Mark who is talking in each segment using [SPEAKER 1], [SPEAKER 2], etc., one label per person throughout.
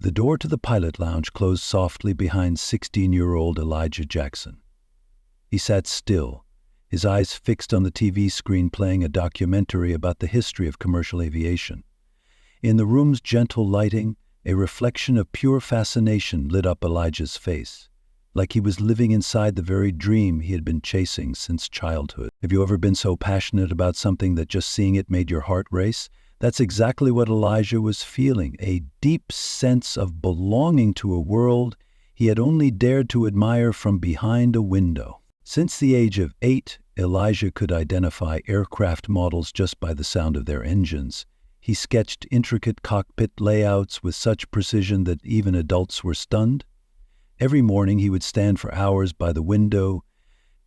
[SPEAKER 1] The door to the pilot lounge closed softly behind 16-year-old Elijah Jackson. He sat still, his eyes fixed on the TV screen playing a documentary about the history of commercial aviation. In the room's gentle lighting, a reflection of pure fascination lit up Elijah's face, like he was living inside the very dream he had been chasing since childhood. Have you ever been so passionate about something that just seeing it made your heart race? That's exactly what Elijah was feeling, a deep sense of belonging to a world he had only dared to admire from behind a window. Since the age of 8, Elijah could identify aircraft models just by the sound of their engines. He sketched intricate cockpit layouts with such precision that even adults were stunned. Every morning he would stand for hours by the window,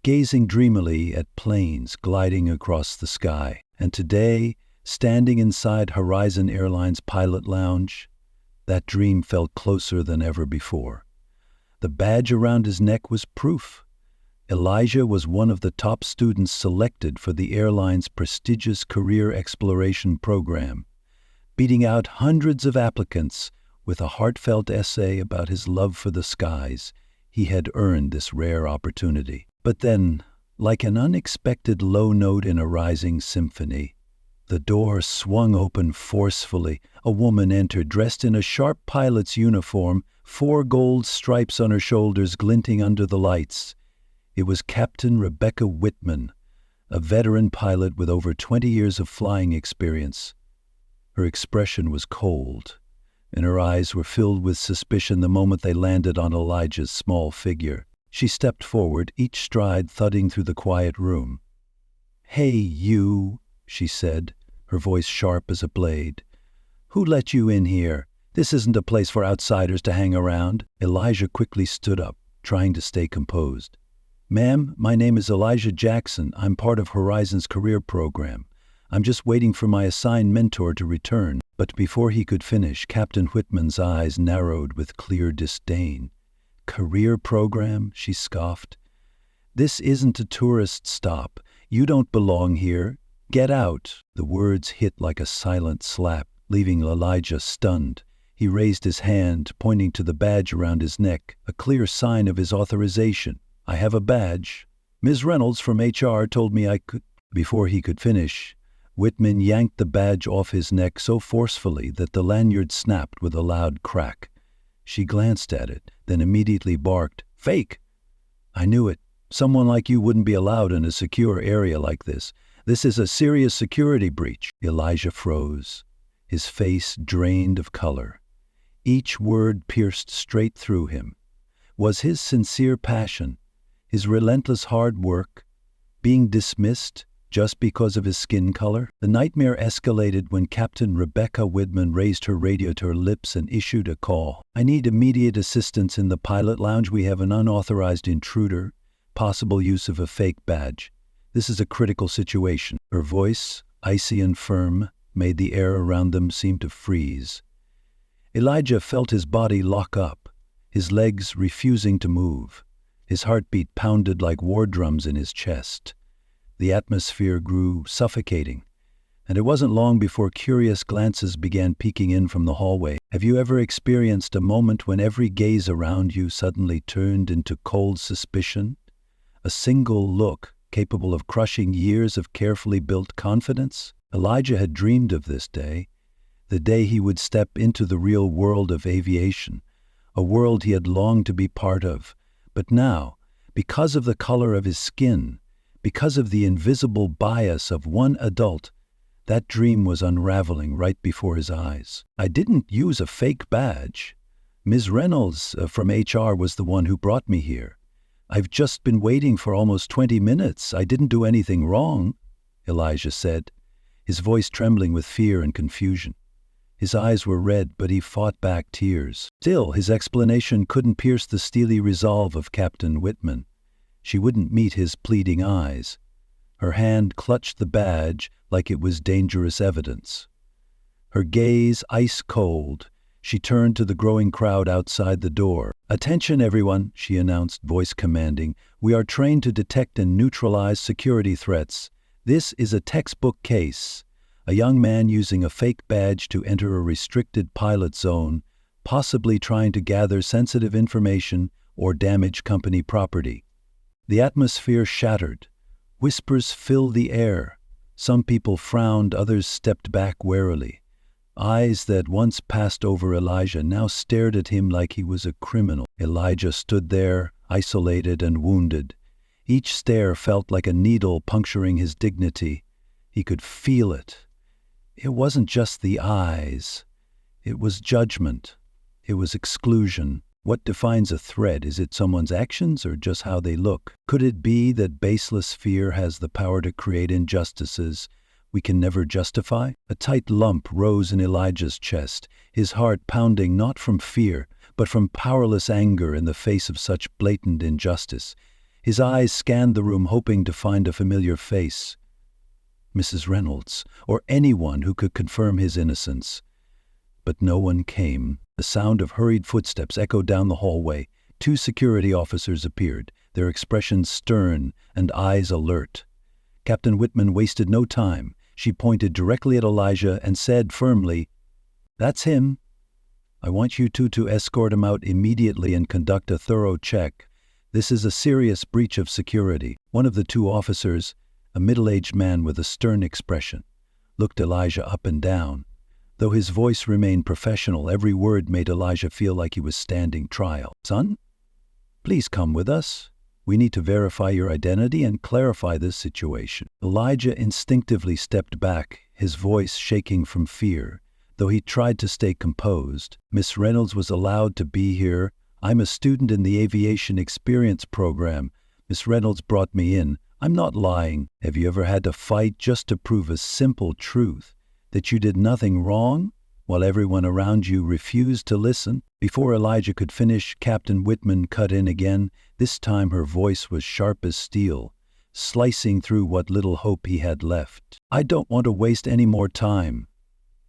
[SPEAKER 1] gazing dreamily at planes gliding across the sky. And today, standing inside Horizon Airlines pilot lounge, that dream felt closer than ever before. The badge around his neck was proof. Elijah was one of the top students selected for the airline's prestigious career exploration program, beating out hundreds of applicants. With a heartfelt essay about his love for the skies, he had earned this rare opportunity. But then, like an unexpected low note in a rising symphony, the door swung open forcefully. A woman entered, dressed in a sharp pilot's uniform, 4 gold stripes on her shoulders glinting under the lights. It was Captain Rebecca Whitman, a veteran pilot with over 20 years of flying experience. Her expression was cold, and her eyes were filled with suspicion the moment they landed on Elijah's small figure. She stepped forward, each stride thudding through the quiet room. "Hey, you," she said, her voice sharp as a blade. "Who let you in here? This isn't a place for outsiders to hang around." Elijah quickly stood up, trying to stay composed. "Ma'am, my name is Elijah Jackson. I'm part of Horizon's career program. I'm just waiting for my assigned mentor to return." But before he could finish, Captain Whitman's eyes narrowed with clear disdain. "Career program?" she scoffed. "This isn't a tourist stop. You don't belong here. Get out." The words hit like a silent slap, leaving Elijah stunned. He raised his hand, pointing to the badge around his neck, a clear sign of his authorization. "I have a badge. Ms. Reynolds from HR told me I could—" Before he could finish, Whitman yanked the badge off his neck so forcefully that the lanyard snapped with a loud crack. She glanced at it, then immediately barked, "Fake!" "I knew it. Someone like you wouldn't be allowed in a secure area like this. This is a serious security breach." Elijah froze, his face drained of color. Each word pierced straight through him. Was his sincere passion, his relentless hard work, being dismissed just because of his skin color? The nightmare escalated when Captain Rebecca Whitman raised her radio to her lips and issued a call. "I need immediate assistance in the pilot lounge. We have an unauthorized intruder, possible use of a fake badge. This is a critical situation." Her voice, icy and firm, made the air around them seem to freeze. Elijah felt his body lock up, his legs refusing to move. His heartbeat pounded like war drums in his chest. The atmosphere grew suffocating, and it wasn't long before curious glances began peeking in from the hallway. Have you ever experienced a moment when every gaze around you suddenly turned into cold suspicion? A single look capable of crushing years of carefully built confidence? Elijah had dreamed of this day, the day he would step into the real world of aviation, a world he had longed to be part of. But now, because of the color of his skin, because of the invisible bias of one adult, that dream was unraveling right before his eyes. "I didn't use a fake badge. Ms. Reynolds from HR was the one who brought me here. I've just been waiting for almost 20 minutes. I didn't do anything wrong," Elijah said, his voice trembling with fear and confusion. His eyes were red, but he fought back tears. Still, his explanation couldn't pierce the steely resolve of Captain Whitman. She wouldn't meet his pleading eyes. Her hand clutched the badge like it was dangerous evidence. Her gaze ice cold, she turned to the growing crowd outside the door. "Attention, everyone," she announced, voice commanding. "We are trained to detect and neutralize security threats. This is a textbook case. A young man using a fake badge to enter a restricted pilot zone possibly trying to gather sensitive information or damage company property. The atmosphere shattered. Whispers filled the air. Some people frowned, others stepped back warily. Eyes that once passed over Elijah now stared at him like he was a criminal. Elijah stood there, isolated and wounded. Each stare felt like a needle puncturing his dignity. He could feel it. It wasn't just the eyes. It was judgment. It was exclusion. What defines a threat? Is it someone's actions or just how they look? Could it be that baseless fear has the power to create injustices we can never justify? A tight lump rose in Elijah's chest, his heart pounding not from fear, but from powerless anger in the face of such blatant injustice. His eyes scanned the room, hoping to find a familiar face. Mrs. Reynolds, or anyone who could confirm his innocence. But no one came. The sound of hurried footsteps echoed down the hallway. 2 security officers appeared, their expressions stern and eyes alert. Captain Whitman wasted no time. She pointed directly at Elijah and said firmly, "That's him. I want you two to escort him out immediately and conduct a thorough check. This is a serious breach of security." One of the 2 officers, a middle-aged man with a stern expression, looked Elijah up and down. Though his voice remained professional, every word made Elijah feel like he was standing trial. "Son, please come with us. We need to verify your identity and clarify this situation." Elijah instinctively stepped back, his voice shaking from fear, though he tried to stay composed. "Miss Reynolds was allowed to be here. I'm a student in the Aviation Experience Program. Miss Reynolds brought me in. I'm not lying. Have you ever had to fight just to prove a simple truth? That you did nothing wrong, while everyone around you refused to listen?" Before Elijah could finish, Captain Whitman cut in again. This time her voice was sharp as steel, slicing through what little hope he had left. "I don't want to waste any more time.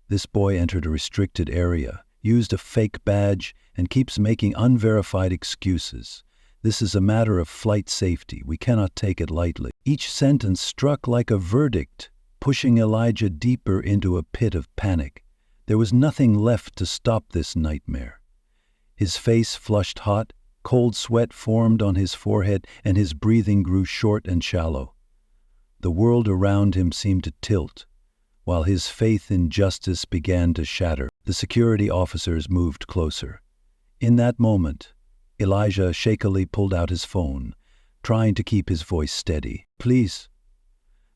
[SPEAKER 1] This boy entered a restricted area, used a fake badge, and keeps making unverified excuses. This is a matter of flight safety. We cannot take it lightly." Each sentence struck like a verdict, pushing Elijah deeper into a pit of panic. There was nothing left to stop this nightmare. His face flushed hot, cold sweat formed on his forehead, and his breathing grew short and shallow. The world around him seemed to tilt, while his faith in justice began to shatter. The security officers moved closer. In that moment, Elijah shakily pulled out his phone, trying to keep his voice steady. "Please,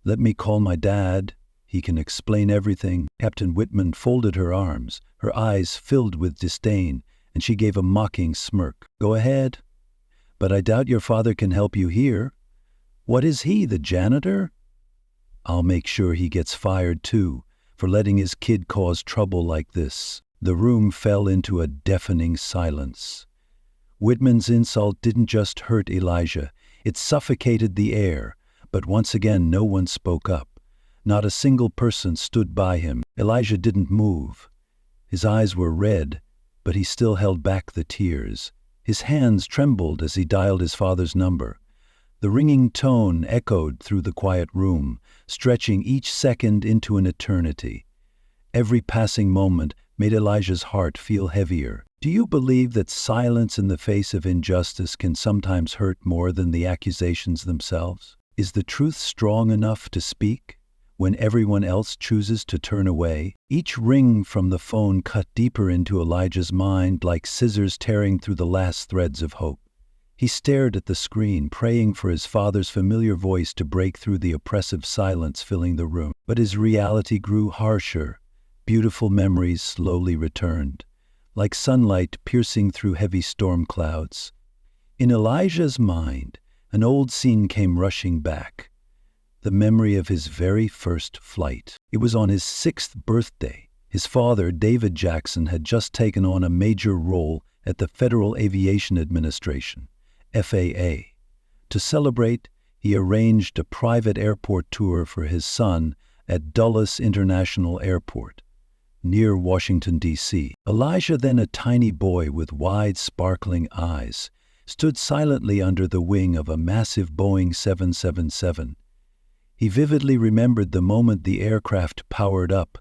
[SPEAKER 1] let me call my dad. He can explain everything." Captain Whitman folded her arms, her eyes filled with disdain, and she gave a mocking smirk. "Go ahead. But I doubt your father can help you here. What is he, the janitor? I'll make sure he gets fired too, for letting his kid cause trouble like this." The room fell into a deafening silence. Whitman's insult didn't just hurt Elijah, it suffocated the air. But once again, no one spoke up. Not a single person stood by him. Elijah didn't move. His eyes were red, but he still held back the tears. His hands trembled as he dialed his father's number. The ringing tone echoed through the quiet room, stretching each second into an eternity. Every passing moment made Elijah's heart feel heavier. Do you believe that silence in the face of injustice can sometimes hurt more than the accusations themselves? Is the truth strong enough to speak when everyone else chooses to turn away? Each ring from the phone cut deeper into Elijah's mind like scissors tearing through the last threads of hope. He stared at the screen, praying for his father's familiar voice to break through the oppressive silence filling the room. But his reality grew harsher. Beautiful memories slowly returned, like sunlight piercing through heavy storm clouds. In Elijah's mind, an old scene came rushing back. The memory of his very first flight. It was on his 6th birthday. His father, David Jackson, had just taken on a major role at the Federal Aviation Administration, FAA. To celebrate, he arranged a private airport tour for his son at Dulles International Airport, near Washington, D.C. Elijah, then a tiny boy with wide, sparkling eyes, stood silently under the wing of a massive Boeing 777. He vividly remembered the moment the aircraft powered up,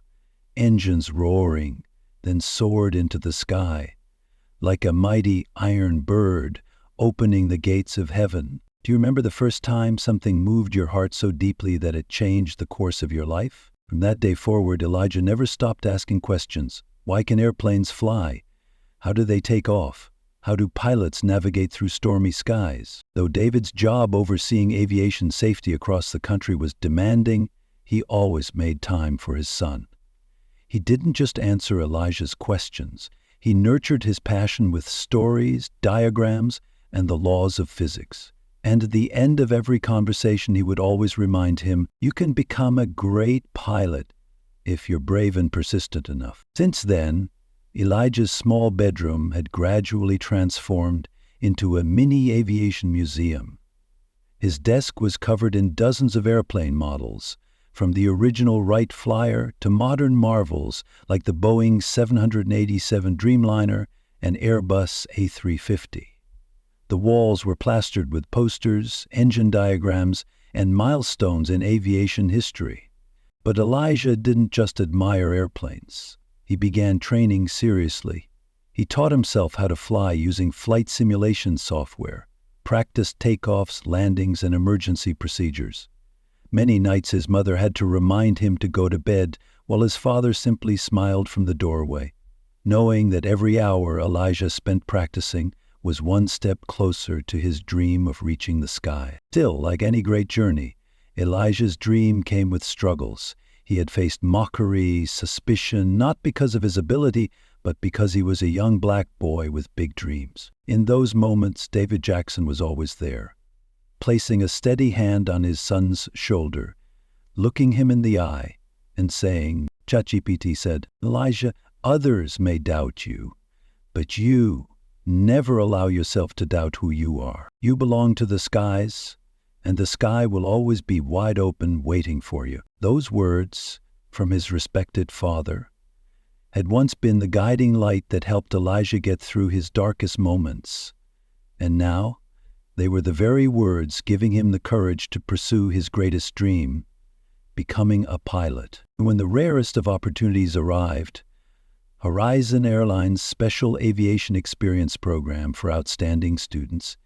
[SPEAKER 1] engines roaring, then soared into the sky. like a mighty iron bird opening the gates of heaven. Do you remember the first time something moved your heart so deeply that it changed the course of your life? From that day forward, Elijah never stopped asking questions. Why can airplanes fly? How do they take off? How do pilots navigate through stormy skies? Though David's job overseeing aviation safety across the country was demanding, he always made time for his son. He didn't just answer Elijah's questions. He nurtured his passion with stories, diagrams, and the laws of physics. And at the end of every conversation, he would always remind him, "You can become a great pilot if you're brave and persistent enough." Since then, Elijah's small bedroom had gradually transformed into a mini aviation museum. His desk was covered in dozens of airplane models, from the original Wright Flyer to modern marvels like the Boeing 787 Dreamliner and Airbus A350. The walls were plastered with posters, engine diagrams, and milestones in aviation history. But Elijah didn't just admire airplanes. He began training seriously. He taught himself how to fly using flight simulation software, practiced takeoffs, landings, and emergency procedures. Many nights his mother had to remind him to go to bed, while his father simply smiled from the doorway, knowing that every hour Elijah spent practicing was one step closer to his dream of reaching the sky. Still, like any great journey, Elijah's dream came with struggles. He had faced mockery, suspicion, not because of his ability, but because he was a young black boy with big dreams. In those moments, David Jackson was always there, placing a steady hand on his son's shoulder, looking him in the eye, and saying, ChatGPT said, "Elijah, others may doubt you, but you never allow yourself to doubt who you are. You belong to the skies, and the sky will always be wide open waiting for you." Those words from his respected father had once been the guiding light that helped Elijah get through his darkest moments. And now, they were the very words giving him the courage to pursue his greatest dream, becoming a pilot. When the rarest of opportunities arrived, Horizon Airlines' Special Aviation Experience Program for outstanding students,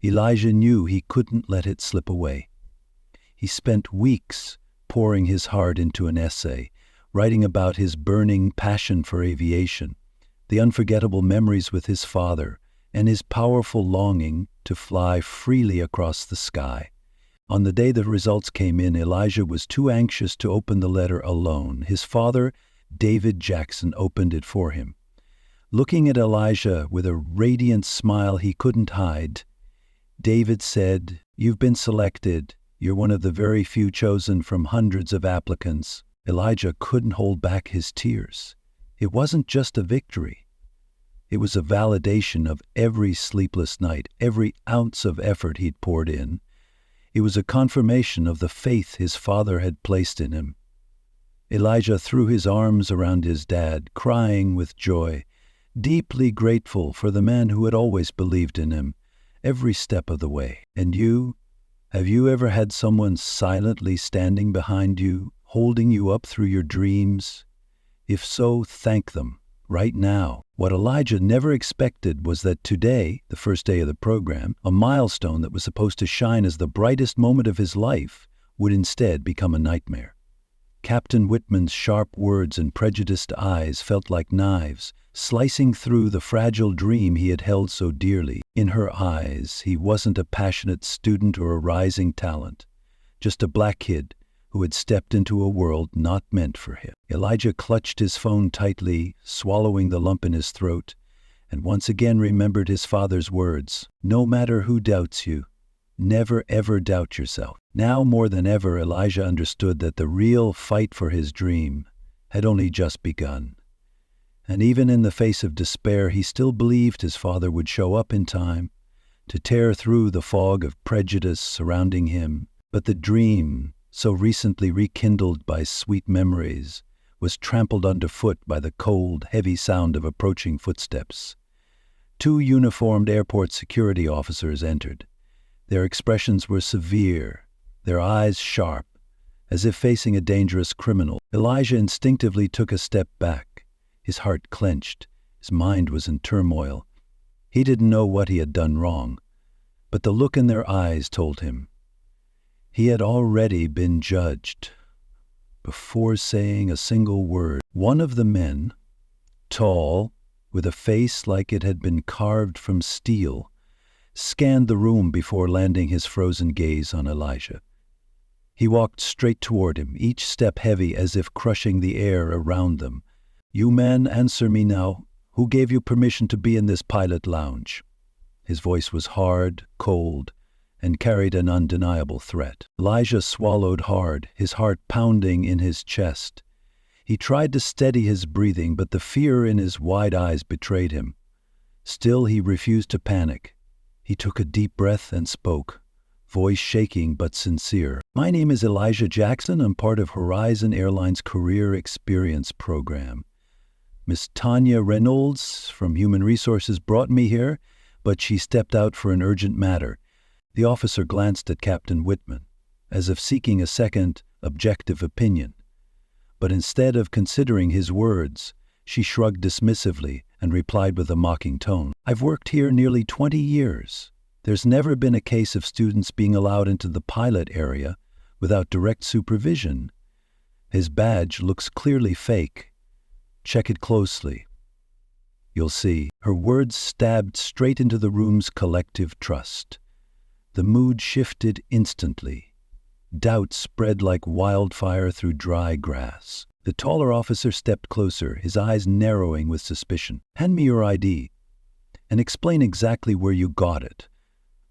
[SPEAKER 1] Elijah knew he couldn't let it slip away. He spent weeks pouring his heart into an essay, writing about his burning passion for aviation, the unforgettable memories with his father, and his powerful longing to fly freely across the sky. On the day the results came in, Elijah was too anxious to open the letter alone. His father, David Jackson, opened it for him. Looking at Elijah with a radiant smile he couldn't hide, David said, "You've been selected. You're one of the very few chosen from hundreds of applicants." Elijah couldn't hold back his tears. It wasn't just a victory. It was a validation of every sleepless night, every ounce of effort he'd poured in. It was a confirmation of the faith his father had placed in him. Elijah threw his arms around his dad, crying with joy, deeply grateful for the man who had always believed in him, every step of the way. And you? Have you ever had someone silently standing behind you, holding you up through your dreams? If so, thank them, right now. What Elijah never expected was that today, the first day of the program, a milestone that was supposed to shine as the brightest moment of his life, would instead become a nightmare. Captain Whitman's sharp words and prejudiced eyes felt like knives, slicing through the fragile dream he had held so dearly. In her eyes, he wasn't a passionate student or a rising talent, just a black kid who had stepped into a world not meant for him. Elijah clutched his phone tightly, swallowing the lump in his throat, and once again remembered his father's words, "No matter who doubts you, never ever doubt yourself." Now more than ever, Elijah understood that the real fight for his dream had only just begun. And even in the face of despair, he still believed his father would show up in time to tear through the fog of prejudice surrounding him. But the dream, so recently rekindled by sweet memories, was trampled underfoot by the cold, heavy sound of approaching footsteps. 2 uniformed airport security officers entered. Their expressions were severe, their eyes sharp, as if facing a dangerous criminal. Elijah instinctively took a step back, his heart clenched, His mind was in turmoil. He didn't know what he had done wrong, but the look in their eyes told him. He had already been judged. Before saying a single word, one of the men, tall, with a face like it had been carved from steel, scanned the room before landing his frozen gaze on Elijah. He walked straight toward him, each step heavy as if crushing the air around them. "You man, answer me now. Who gave you permission to be in this pilot lounge?" His voice was hard, cold, and carried an undeniable threat. Elijah swallowed hard, his heart pounding in his chest. He tried to steady his breathing, but the fear in his wide eyes betrayed him. Still, he refused to panic. He took a deep breath and spoke, voice shaking but sincere. "My name is Elijah Jackson. I'm part of Horizon Airlines Career Experience Program. Miss Tanya Reynolds from Human Resources brought me here, but she stepped out for an urgent matter." The officer glanced at Captain Whitman, as if seeking a second, objective opinion. But instead of considering his words, she shrugged dismissively and replied with a mocking tone, "I've worked here nearly 20 years. There's never been a case of students being allowed into the pilot area without direct supervision. His badge looks clearly fake. Check it closely. You'll see." Her words stabbed straight into the room's collective trust. The mood shifted instantly. Doubt spread like wildfire through dry grass. The taller officer stepped closer, his eyes narrowing with suspicion. "Hand me your ID, and explain exactly where you got it.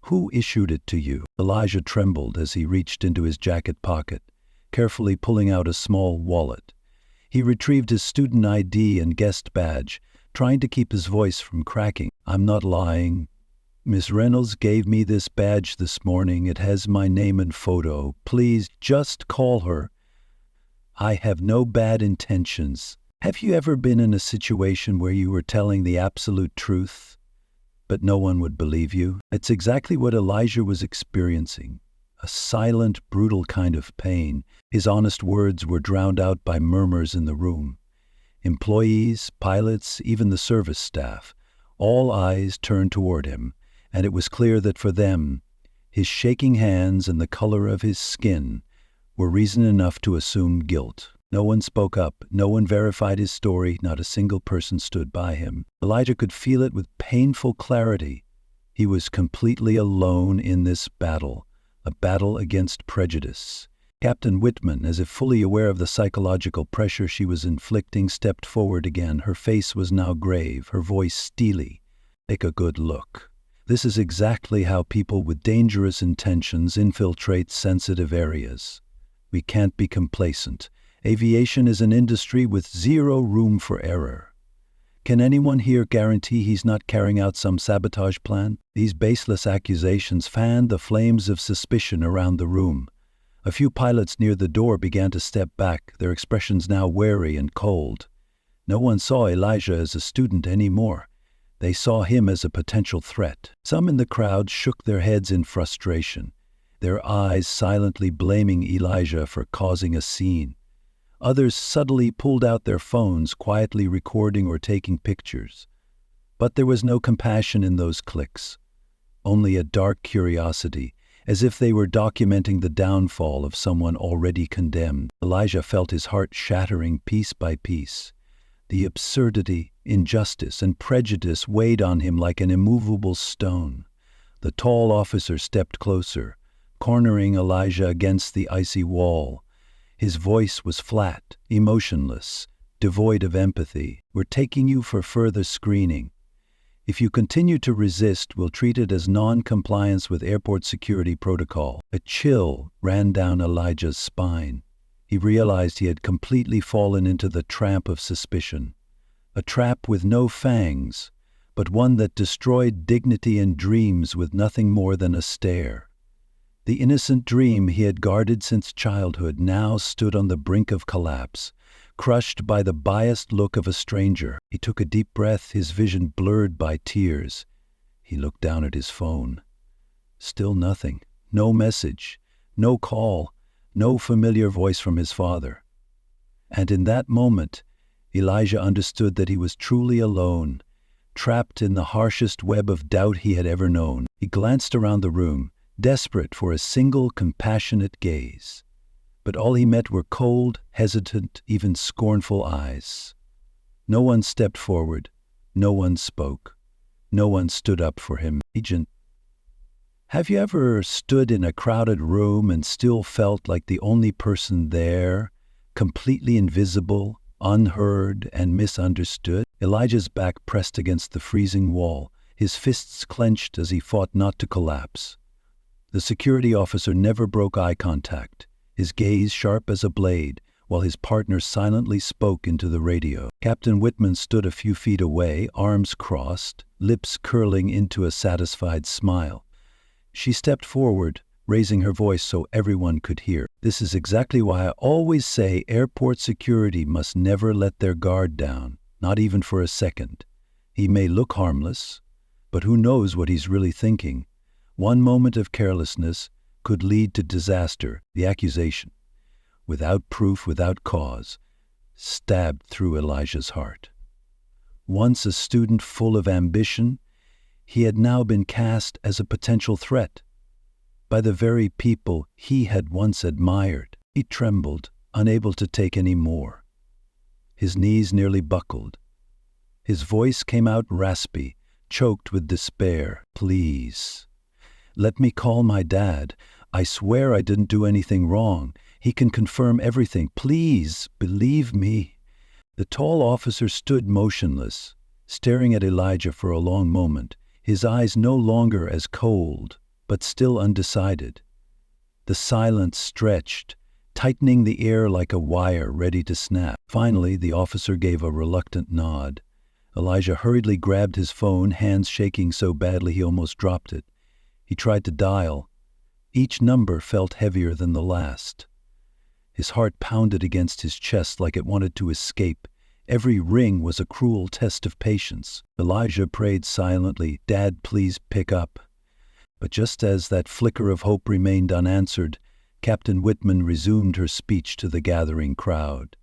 [SPEAKER 1] Who issued it to you?" Elijah trembled as he reached into his jacket pocket, carefully pulling out a small wallet. He retrieved his student ID and guest badge, trying to keep his voice from cracking. "I'm not lying. Miss Reynolds gave me this badge this morning. It has my name and photo. Please just call her. I have no bad intentions." Have you ever been in a situation where you were telling the absolute truth, but no one would believe you? It's exactly what Elijah was experiencing. A silent, brutal kind of pain. His honest words were drowned out by murmurs in the room. Employees, pilots, even the service staff, all eyes turned toward him, and it was clear that for them, his shaking hands and the color of his skin were reason enough to assume guilt. No one spoke up, no one verified his story, not a single person stood by him. Elijah could feel it with painful clarity. He was completely alone in this battle, a battle against prejudice. Captain Whitman, as if fully aware of the psychological pressure she was inflicting, stepped forward again. Her face was now grave, her voice steely. "Take a good look. This is exactly how people with dangerous intentions infiltrate sensitive areas. We can't be complacent. Aviation is an industry with zero room for error. Can anyone here guarantee he's not carrying out some sabotage plan?" These baseless accusations fanned the flames of suspicion around the room. A few pilots near the door began to step back, their expressions now wary and cold. No one saw Elijah as a student anymore. They saw him as a potential threat. Some in the crowd shook their heads in frustration, their eyes silently blaming Elijah for causing a scene. Others subtly pulled out their phones, quietly recording or taking pictures. But there was no compassion in those clicks, only a dark curiosity, as if they were documenting the downfall of someone already condemned. Elijah felt his heart shattering piece by piece. The absurdity, injustice, and prejudice weighed on him like an immovable stone. The tall officer stepped closer, cornering Elijah against the icy wall. His voice was flat, emotionless, devoid of empathy. "We're taking you for further screening. If you continue to resist, we'll treat it as non-compliance with airport security protocol." A chill ran down Elijah's spine. He realized he had completely fallen into the trap of suspicion. A trap with no fangs, but one that destroyed dignity and dreams with nothing more than a stare. The innocent dream he had guarded since childhood now stood on the brink of collapse, crushed by the biased look of a stranger. He took a deep breath, his vision blurred by tears. He looked down at his phone. Still nothing. No message, no call, no familiar voice from his father. And in that moment, Elijah understood that he was truly alone, trapped in the harshest web of doubt he had ever known. He glanced around the room, desperate for a single compassionate gaze. But all he met were cold, hesitant, even scornful eyes. No one stepped forward. No one spoke. No one stood up for him. Agent, have you ever stood in a crowded room and still felt like the only person there, completely invisible, unheard, and misunderstood? Elijah's back pressed against the freezing wall, his fists clenched as he fought not to collapse. The security officer never broke eye contact, his gaze sharp as a blade, while his partner silently spoke into the radio. Captain Whitman stood a few feet away, arms crossed, lips curling into a satisfied smile. She stepped forward, raising her voice so everyone could hear. This is exactly why I always say airport security must never let their guard down, not even for a second. He may look harmless, but who knows what he's really thinking? One moment of carelessness could lead to disaster. The accusation, without proof, without cause, stabbed through Elijah's heart. Once a student full of ambition, he had now been cast as a potential threat by the very people he had once admired. He trembled, unable to take any more. His knees nearly buckled. His voice came out raspy, choked with despair. Please, let me call my dad. I swear I didn't do anything wrong. He can confirm everything. Please, believe me. The tall officer stood motionless, staring at Elijah for a long moment, his eyes no longer as cold, but still undecided. The silence stretched, tightening the air like a wire ready to snap. Finally, the officer gave a reluctant nod. Elijah hurriedly grabbed his phone, hands shaking so badly he almost dropped it. He tried to dial. Each number felt heavier than the last. His heart pounded against his chest like it wanted to escape. Every ring was a cruel test of patience. Elijah prayed silently, "Dad, please pick up." But just as that flicker of hope remained unanswered, Captain Whitman resumed her speech to the gathering crowd.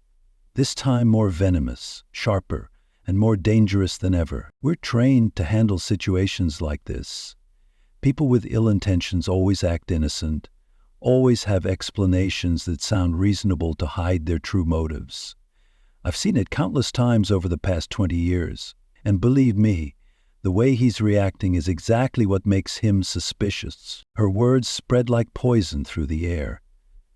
[SPEAKER 1] This time more venomous, sharper, and more dangerous than ever. We're trained to handle situations like this. People with ill intentions always act innocent, always have explanations that sound reasonable to hide their true motives. I've seen it countless times over the past 20 years, and believe me, the way he's reacting is exactly what makes him suspicious. Her words spread like poison through the air.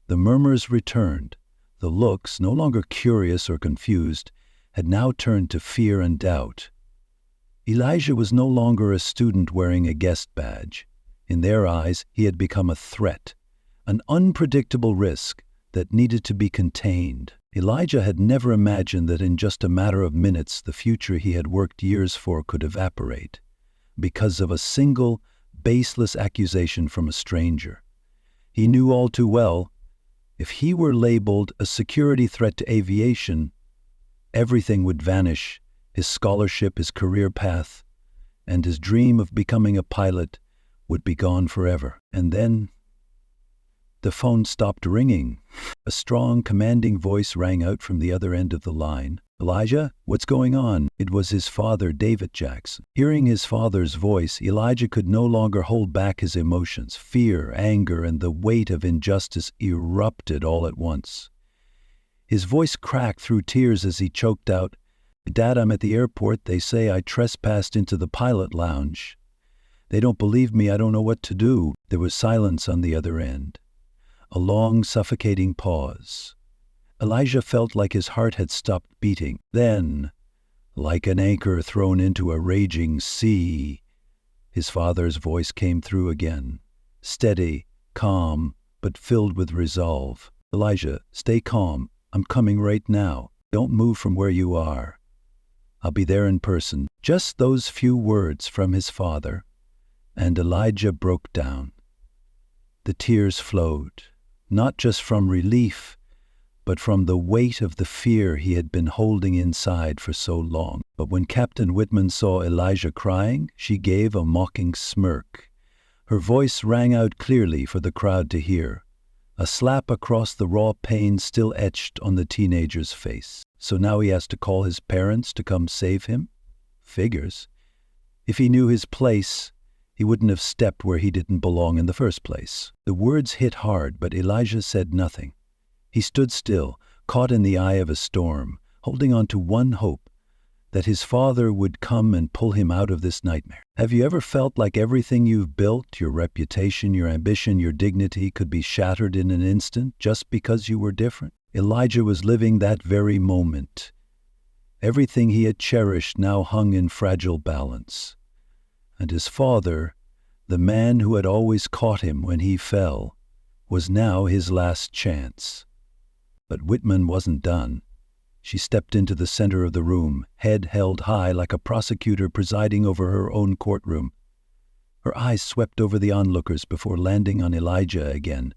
[SPEAKER 1] The murmurs returned. The looks, no longer curious or confused, had now turned to fear and doubt. Elijah was no longer a student wearing a guest badge. In their eyes, he had become a threat, an unpredictable risk that needed to be contained. Elijah had never imagined that in just a matter of minutes the future he had worked years for could evaporate because of a single, baseless accusation from a stranger. He knew all too well, if he were labeled a security threat to aviation, everything would vanish, his scholarship, his career path, and his dream of becoming a pilot would be gone forever. And then the phone stopped ringing. A strong, commanding voice rang out from the other end of the line. "Elijah, what's going on?" It was his father, David Jackson. Hearing his father's voice, Elijah could no longer hold back his emotions. Fear, anger, and the weight of injustice erupted all at once. His voice cracked through tears as he choked out, "Dad, I'm at the airport. They say I trespassed into the pilot lounge. They don't believe me. I don't know what to do." There was silence on the other end. A long, suffocating pause. Elijah felt like his heart had stopped beating. Then, like an anchor thrown into a raging sea, his father's voice came through again. Steady, calm, but filled with resolve. "Elijah, stay calm. I'm coming right now. Don't move from where you are. I'll be there in person." Just those few words from his father, and Elijah broke down. The tears flowed, not just from relief, but from the weight of the fear he had been holding inside for so long. But when Captain Whitman saw Elijah crying, she gave a mocking smirk. Her voice rang out clearly for the crowd to hear, a slap across the raw pain still etched on the teenager's face. So now he has to call his parents to come save him? Figures. If he knew his place, he wouldn't have stepped where he didn't belong in the first place. The words hit hard, but Elijah said nothing. He stood still, caught in the eye of a storm, holding on to one hope, that his father would come and pull him out of this nightmare. Have you ever felt like everything you've built, your reputation, your ambition, your dignity, could be shattered in an instant just because you were different? Elijah was living that very moment. Everything he had cherished now hung in fragile balance. And his father, the man who had always caught him when he fell, was now his last chance. But Whitman wasn't done. She stepped into the center of the room, head held high like a prosecutor presiding over her own courtroom. Her eyes swept over the onlookers before landing on Elijah again,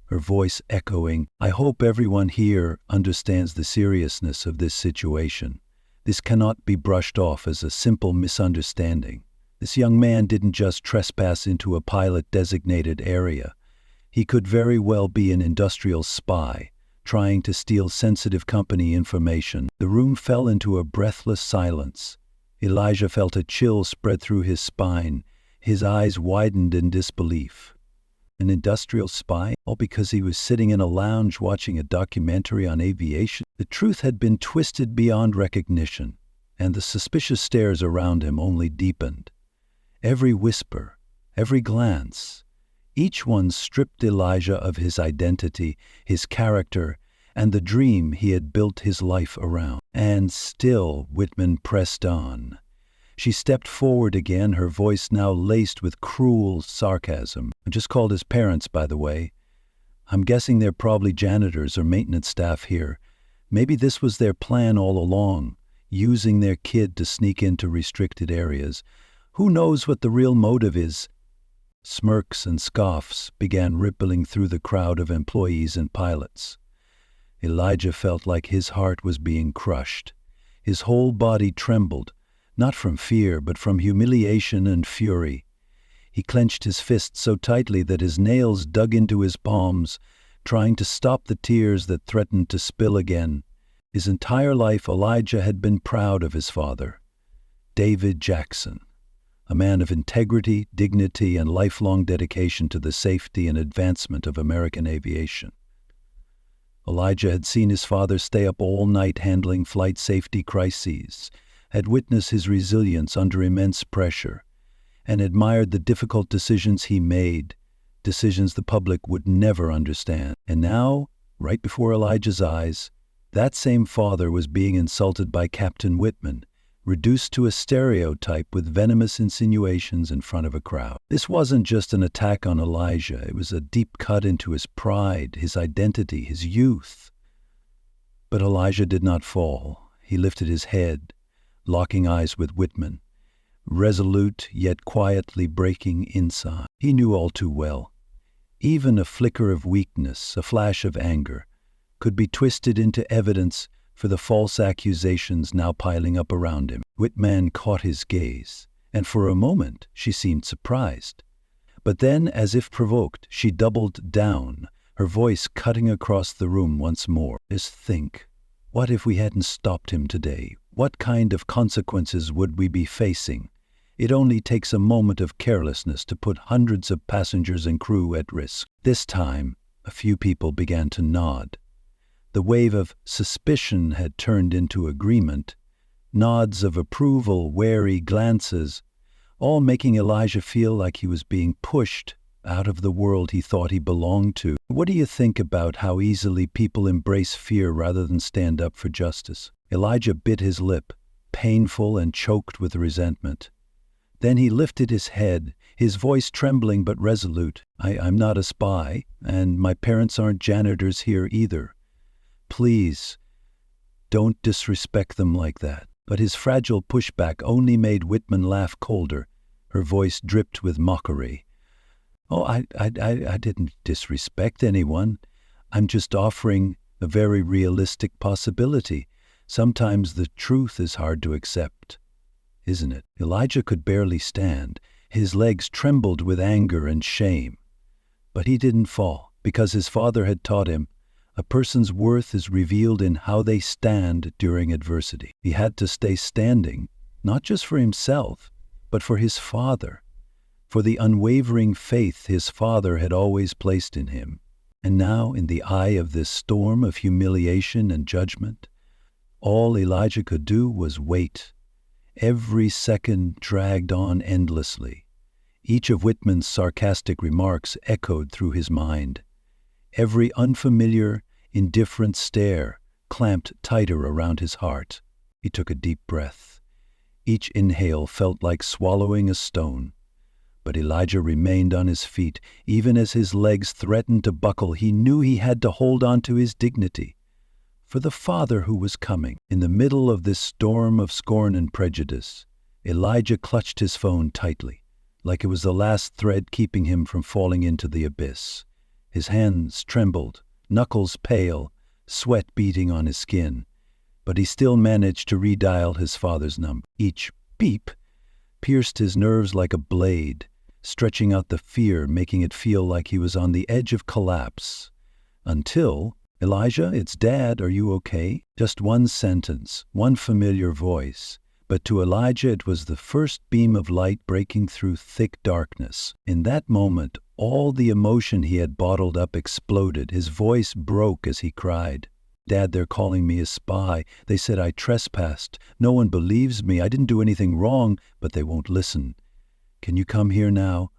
[SPEAKER 1] her voice echoing, "I hope everyone here understands the seriousness of this situation. This cannot be brushed off as a simple misunderstanding. This young man didn't just trespass into a pilot-designated area. He could very well be an industrial spy, trying to steal sensitive company information." The room fell into a breathless silence. Elijah felt a chill spread through his spine. His eyes widened in disbelief. An industrial spy? All because he was sitting in a lounge watching a documentary on aviation? The truth had been twisted beyond recognition, and the suspicious stares around him only deepened. Every whisper, every glance, each one stripped Elijah of his identity, his character, and the dream he had built his life around. And still Whitman pressed on. She stepped forward again, her voice now laced with cruel sarcasm. "I just called his parents, by the way. I'm guessing they're probably janitors or maintenance staff here. Maybe this was their plan all along, using their kid to sneak into restricted areas. Who knows what the real motive is?" Smirks and scoffs began rippling through the crowd of employees and pilots. Elijah felt like his heart was being crushed. His whole body trembled, not from fear, but from humiliation and fury. He clenched his fists so tightly that his nails dug into his palms, trying to stop the tears that threatened to spill again. His entire life, Elijah had been proud of his father, David Jackson, a man of integrity, dignity, and lifelong dedication to the safety and advancement of American aviation. Elijah had seen his father stay up all night handling flight safety crises, had witnessed his resilience under immense pressure, and admired the difficult decisions he made, decisions the public would never understand. And now, right before Elijah's eyes, that same father was being insulted by Captain Whitman, reduced to a stereotype with venomous insinuations in front of a crowd. This wasn't just an attack on Elijah, it was a deep cut into his pride, his identity, his youth. But Elijah did not fall. He lifted his head, locking eyes with Whitman, resolute yet quietly breaking inside. He knew all too well. Even a flicker of weakness, a flash of anger, could be twisted into evidence for the false accusations now piling up around him. Whitman caught his gaze, and for a moment she seemed surprised. But then, as if provoked, she doubled down, her voice cutting across the room once more. "Just think, what if we hadn't stopped him today? What kind of consequences would we be facing? It only takes a moment of carelessness to put hundreds of passengers and crew at risk." This time, a few people began to nod. The wave of suspicion had turned into agreement, nods of approval, wary glances, all making Elijah feel like he was being pushed out of the world he thought he belonged to. What do you think about how easily people embrace fear rather than stand up for justice? Elijah bit his lip, painful and choked with resentment. Then he lifted his head, his voice trembling but resolute. I'm not a spy, and my parents aren't janitors here either. Please, don't disrespect them like that." But his fragile pushback only made Whitman laugh colder. Her voice dripped with mockery. "Oh, I didn't disrespect anyone. I'm just offering a very realistic possibility. Sometimes the truth is hard to accept, isn't it?" Elijah could barely stand. His legs trembled with anger and shame. But he didn't fall, because his father had taught him, a person's worth is revealed in how they stand during adversity. He had to stay standing, not just for himself, but for his father, for the unwavering faith his father had always placed in him. And now, in the eye of this storm of humiliation and judgment, all Elijah could do was wait. Every second dragged on endlessly. Each of Whitman's sarcastic remarks echoed through his mind. Every unfamiliar, indifferent stare clamped tighter around his heart. He took a deep breath. Each inhale felt like swallowing a stone. But Elijah remained on his feet. Even as his legs threatened to buckle, he knew he had to hold on to his dignity. For the father who was coming. In the middle of this storm of scorn and prejudice, Elijah clutched his phone tightly, like it was the last thread keeping him from falling into the abyss. His hands trembled, knuckles pale, sweat beating on his skin. But he still managed to redial his father's number. Each beep pierced his nerves like a blade, stretching out the fear, making it feel like he was on the edge of collapse. Until, "Elijah, it's Dad, are you okay?" Just one sentence, one familiar voice. But to Elijah it was the first beam of light breaking through thick darkness. In that moment, all the emotion he had bottled up exploded. His voice broke as he cried, "Dad, they're calling me a spy. They said I trespassed. No one believes me. I didn't do anything wrong, but they won't listen. Can you come here now?"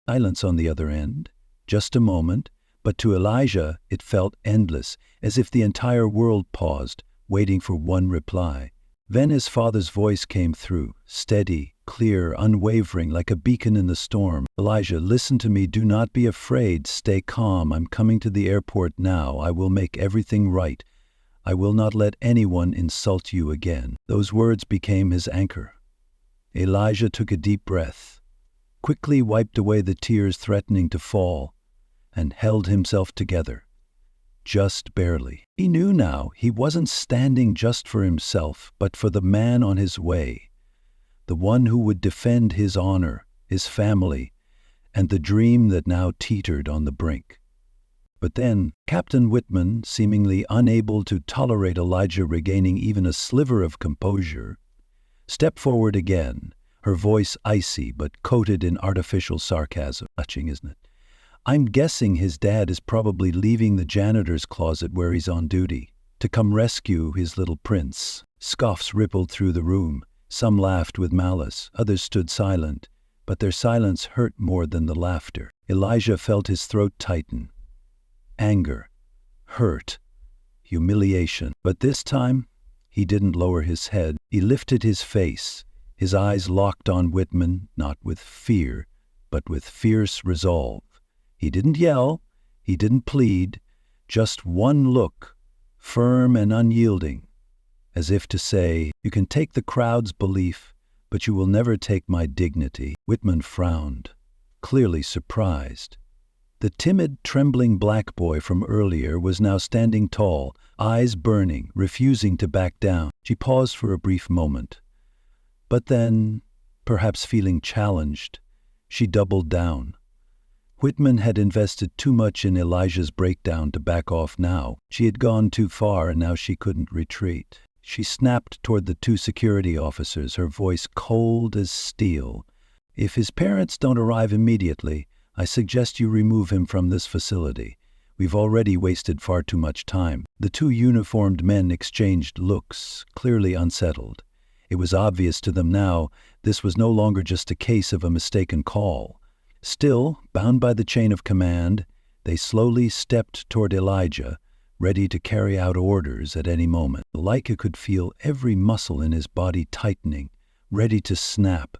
[SPEAKER 1] Silence on the other end. Just a moment, but to Elijah it felt endless, as if the entire world paused, waiting for one reply. Then his father's voice came through, steady, clear, unwavering, like a beacon in the storm. "Elijah, listen to me. Do not be afraid. Stay calm. I'm coming to the airport now. I will make everything right. I will not let anyone insult you again." Those words became his anchor. Elijah took a deep breath, quickly wiped away the tears threatening to fall, and held himself together. Just barely. He knew now he wasn't standing just for himself, but for the man on his way, the one who would defend his honor, his family, and the dream that now teetered on the brink. But then, Captain Whitman, seemingly unable to tolerate Elijah regaining even a sliver of composure, stepped forward again, her voice icy but coated in artificial sarcasm. Touching, isn't it? "I'm guessing his dad is probably leaving the janitor's closet where he's on duty to come rescue his little prince." Scoffs rippled through the room. Some laughed with malice, others stood silent, but their silence hurt more than the laughter. Elijah felt his throat tighten. Anger, hurt, humiliation. But this time, he didn't lower his head. He lifted his face, his eyes locked on Whitman, not with fear, but with fierce resolve. He didn't yell, he didn't plead, just one look, firm and unyielding, as if to say, "You can take the crowd's belief, but you will never take my dignity." Whitman frowned, clearly surprised. The timid, trembling black boy from earlier was now standing tall, eyes burning, refusing to back down. She paused for a brief moment. But then, perhaps feeling challenged, she doubled down. Whitman had invested too much in Elijah's breakdown to back off now. She had gone too far, and now she couldn't retreat. She snapped toward the two security officers, her voice cold as steel. "If his parents don't arrive immediately, I suggest you remove him from this facility. We've already wasted far too much time." The two uniformed men exchanged looks, clearly unsettled. It was obvious to them now this was no longer just a case of a mistaken call. Still, bound by the chain of command, they slowly stepped toward Elijah, ready to carry out orders at any moment. Elijah could feel every muscle in his body tightening, ready to snap.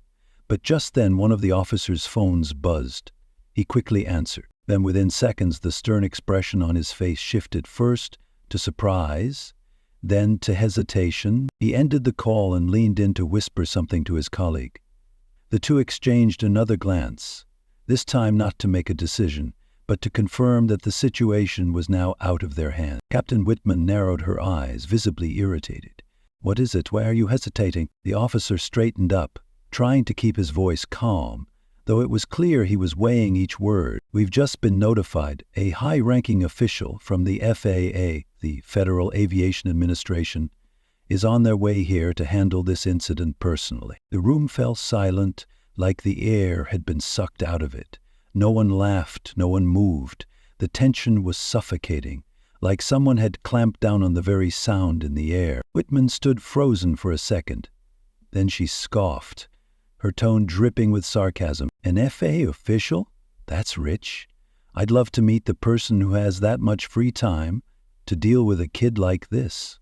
[SPEAKER 1] But just then one of the officers' phones buzzed. He quickly answered. Then within seconds the stern expression on his face shifted first to surprise, then to hesitation. He ended the call and leaned in to whisper something to his colleague. The two exchanged another glance, this time not to make a decision, but to confirm that the situation was now out of their hands. Captain Whitman narrowed her eyes, visibly irritated. "What is it? Why are you hesitating?" The officer straightened up, trying to keep his voice calm, though it was clear he was weighing each word. "We've just been notified. A high-ranking official from the FAA, the Federal Aviation Administration, is on their way here to handle this incident personally. The room fell silent, like the air had been sucked out of it. No one laughed, no one moved. The tension was suffocating, like someone had clamped down on the very sound in the air. Whitman stood frozen for a second. Then she scoffed, her tone dripping with sarcasm. An FA official? That's rich. I'd love to meet the person who has that much free time to deal with a kid like this.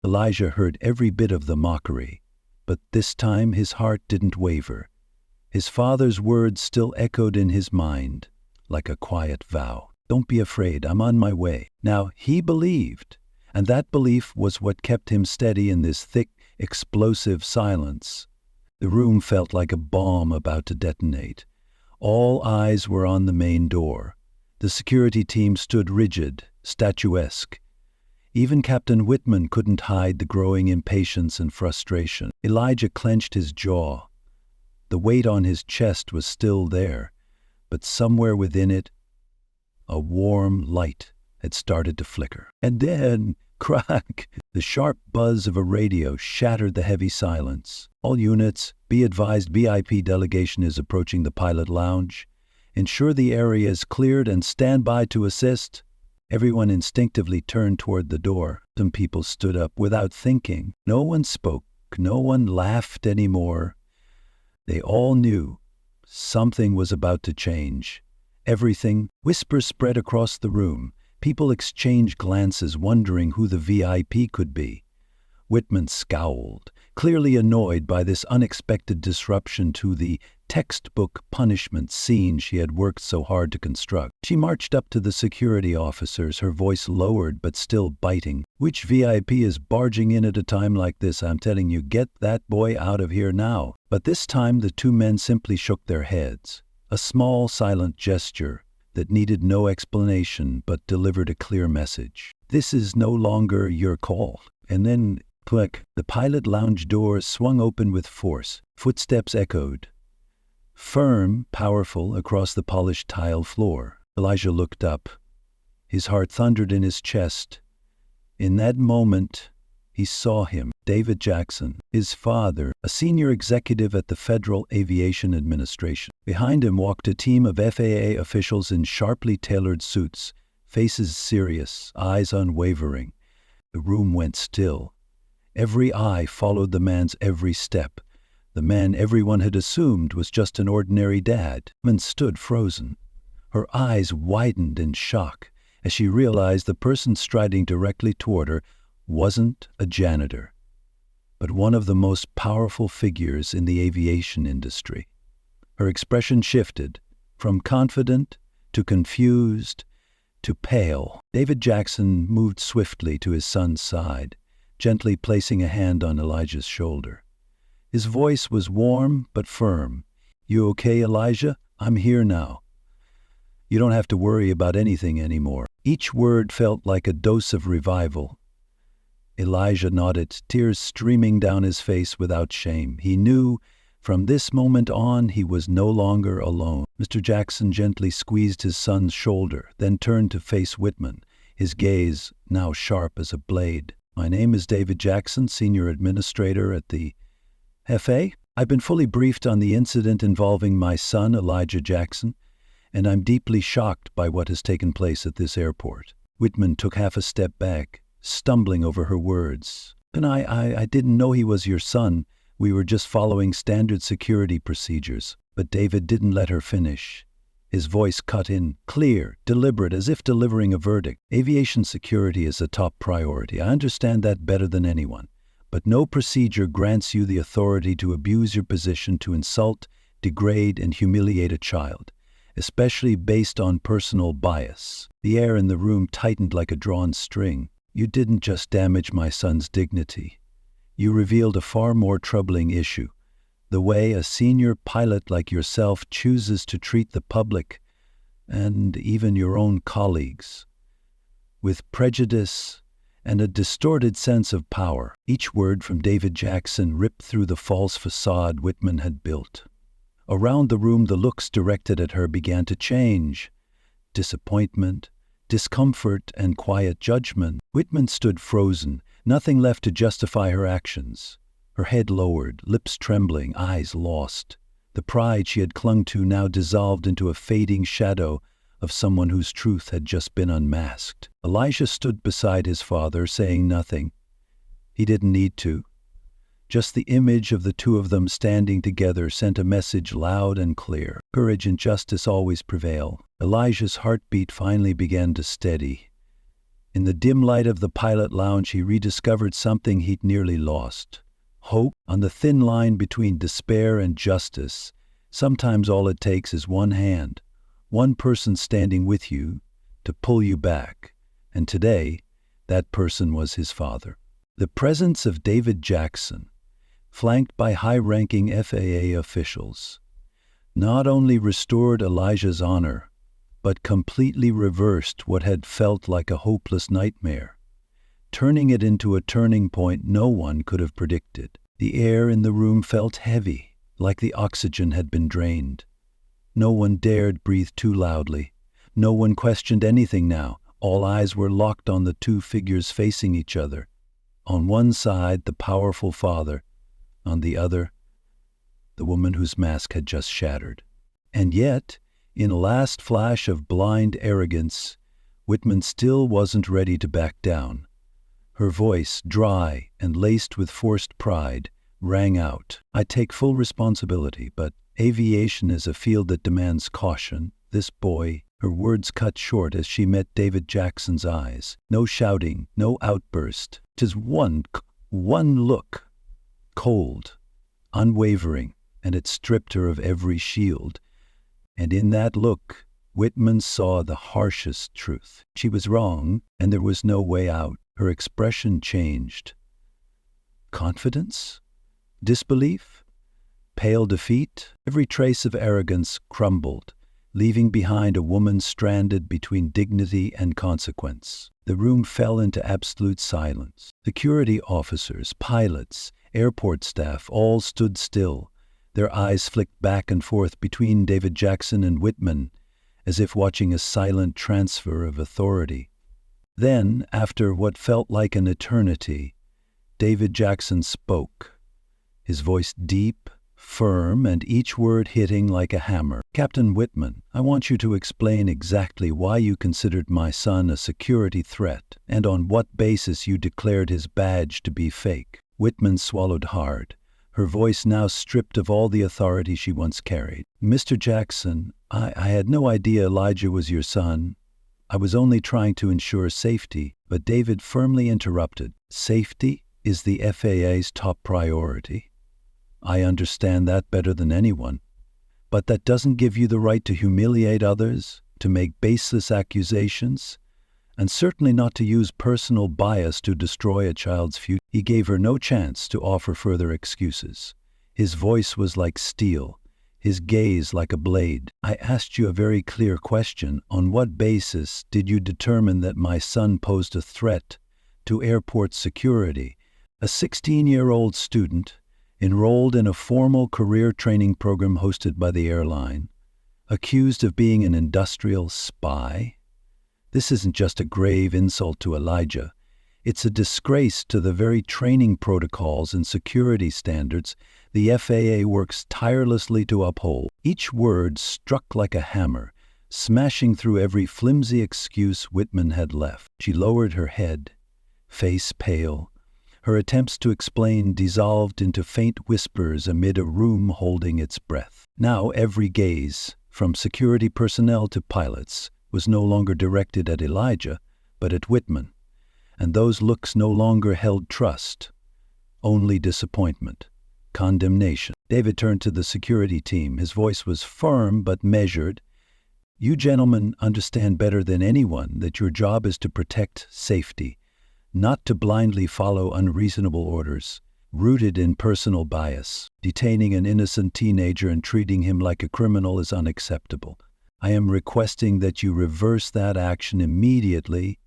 [SPEAKER 1] Elijah heard every bit of the mockery, but this time his heart didn't waver. His father's words still echoed in his mind, like a quiet vow. Don't be afraid, I'm on my way. Now, he believed, and that belief was what kept him steady in this thick, explosive silence. The room felt like a bomb about to detonate. All eyes were on the main door. The security team stood rigid, statuesque. Even Captain Whitman couldn't hide the growing impatience and frustration. Elijah clenched his jaw. The weight on his chest was still there, but somewhere within it, a warm light had started to flicker. And then, crack! The sharp buzz of a radio shattered the heavy silence. All units, be advised VIP delegation is approaching the pilot lounge. Ensure the area is cleared and stand by to assist. Everyone instinctively turned toward the door. Some people stood up without thinking. No one spoke. No one laughed anymore. They all knew something was about to change. Everything. Whispers spread across the room. People exchanged glances, wondering who the VIP could be. Whitman scowled, clearly annoyed by this unexpected disruption to the textbook punishment scene she had worked so hard to construct. She marched up to the security officers, her voice lowered but still biting. Which VIP is barging in at a time like this? I'm telling you, get that boy out of here now. But this time the two men simply shook their heads. A small, silent gesture that needed no explanation but delivered a clear message. This is no longer your call. And then, click, the pilot lounge doors swung open with force. Footsteps echoed. Firm, powerful, across the polished tile floor. Elijah looked up. His heart thundered in his chest. In that moment, he saw him, David Jackson, his father, a senior executive at the Federal Aviation Administration. Behind him walked a team of FAA officials in sharply tailored suits, faces serious, eyes unwavering. The room went still. Every eye followed the man's every step. The man everyone had assumed was just an ordinary dad. Woman stood frozen. Her eyes widened in shock as she realized the person striding directly toward her wasn't a janitor, but one of the most powerful figures in the aviation industry. Her expression shifted from confident to confused to pale. David Jackson moved swiftly to his son's side, gently placing a hand on Elijah's shoulder. His voice was warm but firm. You okay, Elijah? I'm here now. You don't have to worry about anything anymore. Each word felt like a dose of revival. Elijah nodded, tears streaming down his face without shame. He knew from this moment on he was no longer alone. Mr. Jackson gently squeezed his son's shoulder, then turned to face Whitman, his gaze now sharp as a blade. My name is David Jackson, Senior Administrator at the FA. I've been fully briefed on the incident involving my son, Elijah Jackson, and I'm deeply shocked by what has taken place at this airport. Whitman took half a step back, stumbling over her words. And I didn't know he was your son. We were just following standard security procedures. But David didn't let her finish. His voice cut in, clear, deliberate, as if delivering a verdict. Aviation security is a top priority. I understand that better than anyone. But no procedure grants you the authority to abuse your position to insult, degrade, and humiliate a child, especially based on personal bias. The air in the room tightened like a drawn string. You didn't just damage my son's dignity. You revealed a far more troubling issue, the way a senior pilot like yourself chooses to treat the public, and even your own colleagues, with prejudice and a distorted sense of power. Each word from David Jackson ripped through the false facade Whitman had built. Around the room, the looks directed at her began to change. Disappointment, discomfort, and quiet judgment. Whitman stood frozen, Nothing left to justify her actions. Her head lowered, lips trembling, eyes lost. The pride she had clung to now dissolved into a fading shadow of someone whose truth had just been unmasked. Elijah stood beside his father, saying nothing. He didn't need to. Just the image of the two of them standing together sent a message loud and clear. Courage and justice always prevail. Elijah's heartbeat finally began to steady. In the dim light of the pilot lounge, he rediscovered something he'd nearly lost. Hope. On the thin line between despair and justice, sometimes all it takes is one hand, one person standing with you to pull you back. And today, that person was his father. The presence of David Jackson, flanked by high-ranking FAA officials, not only restored Elijah's honor, but completely reversed what had felt like a hopeless nightmare, turning it into a turning point no one could have predicted. The air in the room felt heavy, like the oxygen had been drained. No one dared breathe too loudly. No one questioned anything now. All eyes were locked on the two figures facing each other. On one side, the powerful father. On the other, the woman whose mask had just shattered. And yet, in a last flash of blind arrogance, Whitman still wasn't ready to back down. Her voice, dry and laced with forced pride, rang out. I take full responsibility, but aviation is a field that demands caution. This boy. Her words cut short as she met David Jackson's eyes. No shouting, no outburst. 'Tis one look. Cold, unwavering, and it stripped her of every shield. And in that look, Whitman saw the harshest truth. She was wrong, and there was no way out. Her expression changed. Confidence? Disbelief? Pale defeat? Every trace of arrogance crumbled, leaving behind a woman stranded between dignity and consequence. The room fell into absolute silence. Security officers, pilots, airport staff all stood still, their eyes flicked back and forth between David Jackson and Whitman, as if watching a silent transfer of authority. Then, after what felt like an eternity, David Jackson spoke, his voice deep, firm, and each word hitting like a hammer. Captain Whitman, I want you to explain exactly why you considered my son a security threat, and on what basis you declared his badge to be fake. Whitman swallowed hard, her voice now stripped of all the authority she once carried. Mr. Jackson, I had no idea Elijah was your son. I was only trying to ensure safety, but David firmly interrupted. Safety is the FAA's top priority. I understand that better than anyone. But that doesn't give you the right to humiliate others, to make baseless accusations, and certainly not to use personal bias to destroy a child's future. He gave her no chance to offer further excuses. His voice was like steel, his gaze like a blade. I asked you a very clear question. On what basis did you determine that my son posed a threat to airport security? A 16-year-old student, enrolled in a formal career training program hosted by the airline, accused of being an industrial spy? This isn't just a grave insult to Elijah. It's a disgrace to the very training protocols and security standards the FAA works tirelessly to uphold. Each word struck like a hammer, smashing through every flimsy excuse Whitman had left. She lowered her head, face pale. Her attempts to explain dissolved into faint whispers amid a room holding its breath. Now every gaze, from security personnel to pilots, was no longer directed at Elijah, but at Whitman. And those looks no longer held trust, only disappointment, condemnation. David turned to the security team. His voice was firm but measured. You gentlemen understand better than anyone that your job is to protect safety, not to blindly follow unreasonable orders, rooted in personal bias. Detaining an innocent teenager and treating him like a criminal is unacceptable. I am requesting that you reverse that action immediately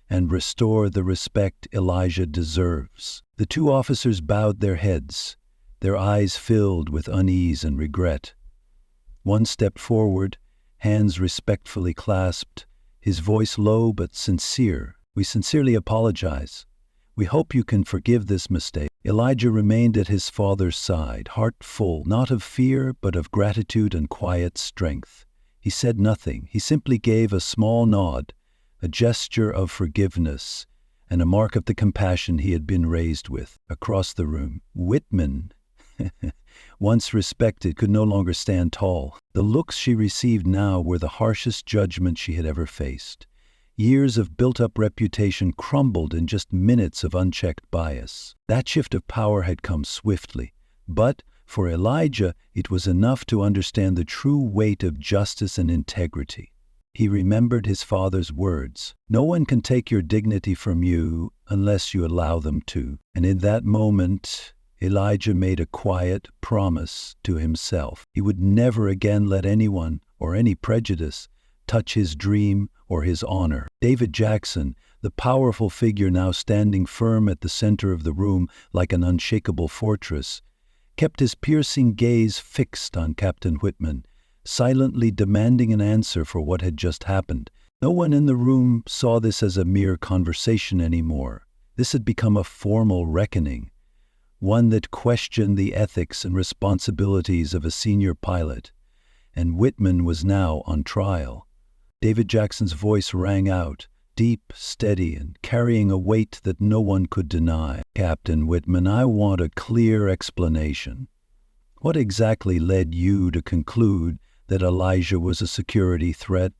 [SPEAKER 1] and restore the respect Elijah deserves. The two officers bowed their heads, their eyes filled with unease and regret. One stepped forward, hands respectfully clasped, his voice low but sincere. We sincerely apologize. We hope you can forgive this mistake." Elijah remained at his father's side, heart full, not of fear, but of gratitude and quiet strength. He said nothing. He simply gave a small nod, a gesture of forgiveness, and a mark of the compassion he had been raised with. Across the room, Whitman, once respected, could no longer stand tall. The looks she received now were the harshest judgment she had ever faced. Years of built-up reputation crumbled in just minutes of unchecked bias. That shift of power had come swiftly, but for Elijah, it was enough to understand the true weight of justice and integrity. He remembered his father's words, "No one can take your dignity from you unless you allow them to." And in that moment, Elijah made a quiet promise to himself. He would never again let anyone or any prejudice touch his dream or his honor. David Jackson, the powerful figure now standing firm at the center of the room like an unshakable fortress, kept his piercing gaze fixed on Captain Whitman, silently demanding an answer for what had just happened. No one in the room saw this as a mere conversation anymore. This had become a formal reckoning, one that questioned the ethics and responsibilities of a senior pilot, and Whitman was now on trial. David Jackson's voice rang out, deep, steady, and carrying a weight that no one could deny. "Captain Whitman, I want a clear explanation. What exactly led you to conclude that Elijah was a security threat?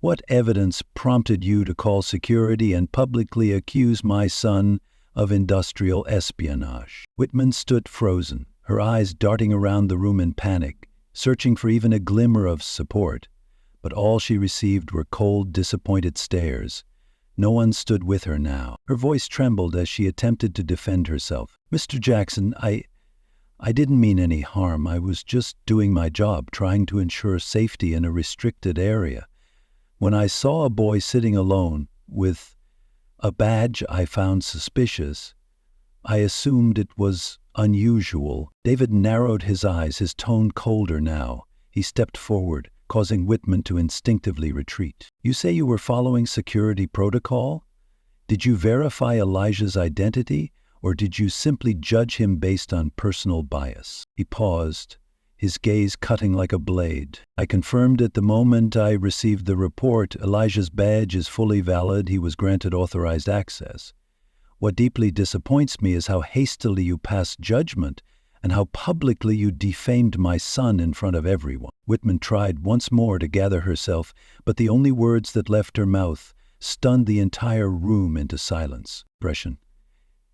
[SPEAKER 1] What evidence prompted you to call security and publicly accuse my son of industrial espionage?" Whitman stood frozen, her eyes darting around the room in panic, searching for even a glimmer of support. But all she received were cold, disappointed stares. No one stood with her now. Her voice trembled as she attempted to defend herself. "Mr. Jackson, I didn't mean any harm. I was just doing my job, trying to ensure safety in a restricted area. When I saw a boy sitting alone with a badge I found suspicious, I assumed it was unusual." David narrowed his eyes, his tone colder now. He stepped forward, causing Whitman to instinctively retreat. "You say you were following security protocol? Did you verify Elijah's identity, or did you simply judge him based on personal bias?" He paused, his gaze cutting like a blade. "I confirmed at the moment I received the report. Elijah's badge is fully valid. He was granted authorized access. What deeply disappoints me is how hastily you passed judgment and how publicly you defamed my son in front of everyone." Whitman tried once more to gather herself, but the only words that left her mouth stunned the entire room into silence. Expression.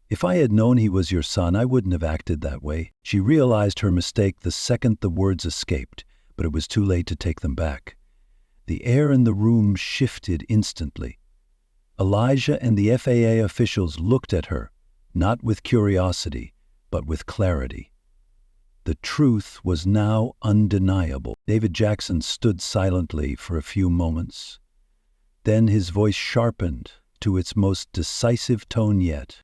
[SPEAKER 1] "If I had known he was your son, I wouldn't have acted that way." She realized her mistake the second the words escaped, but it was too late to take them back. The air in the room shifted instantly. Elijah and the FAA officials looked at her, not with curiosity, but with clarity. The truth was now undeniable. David Jackson stood silently for a few moments. Then his voice sharpened to its most decisive tone yet.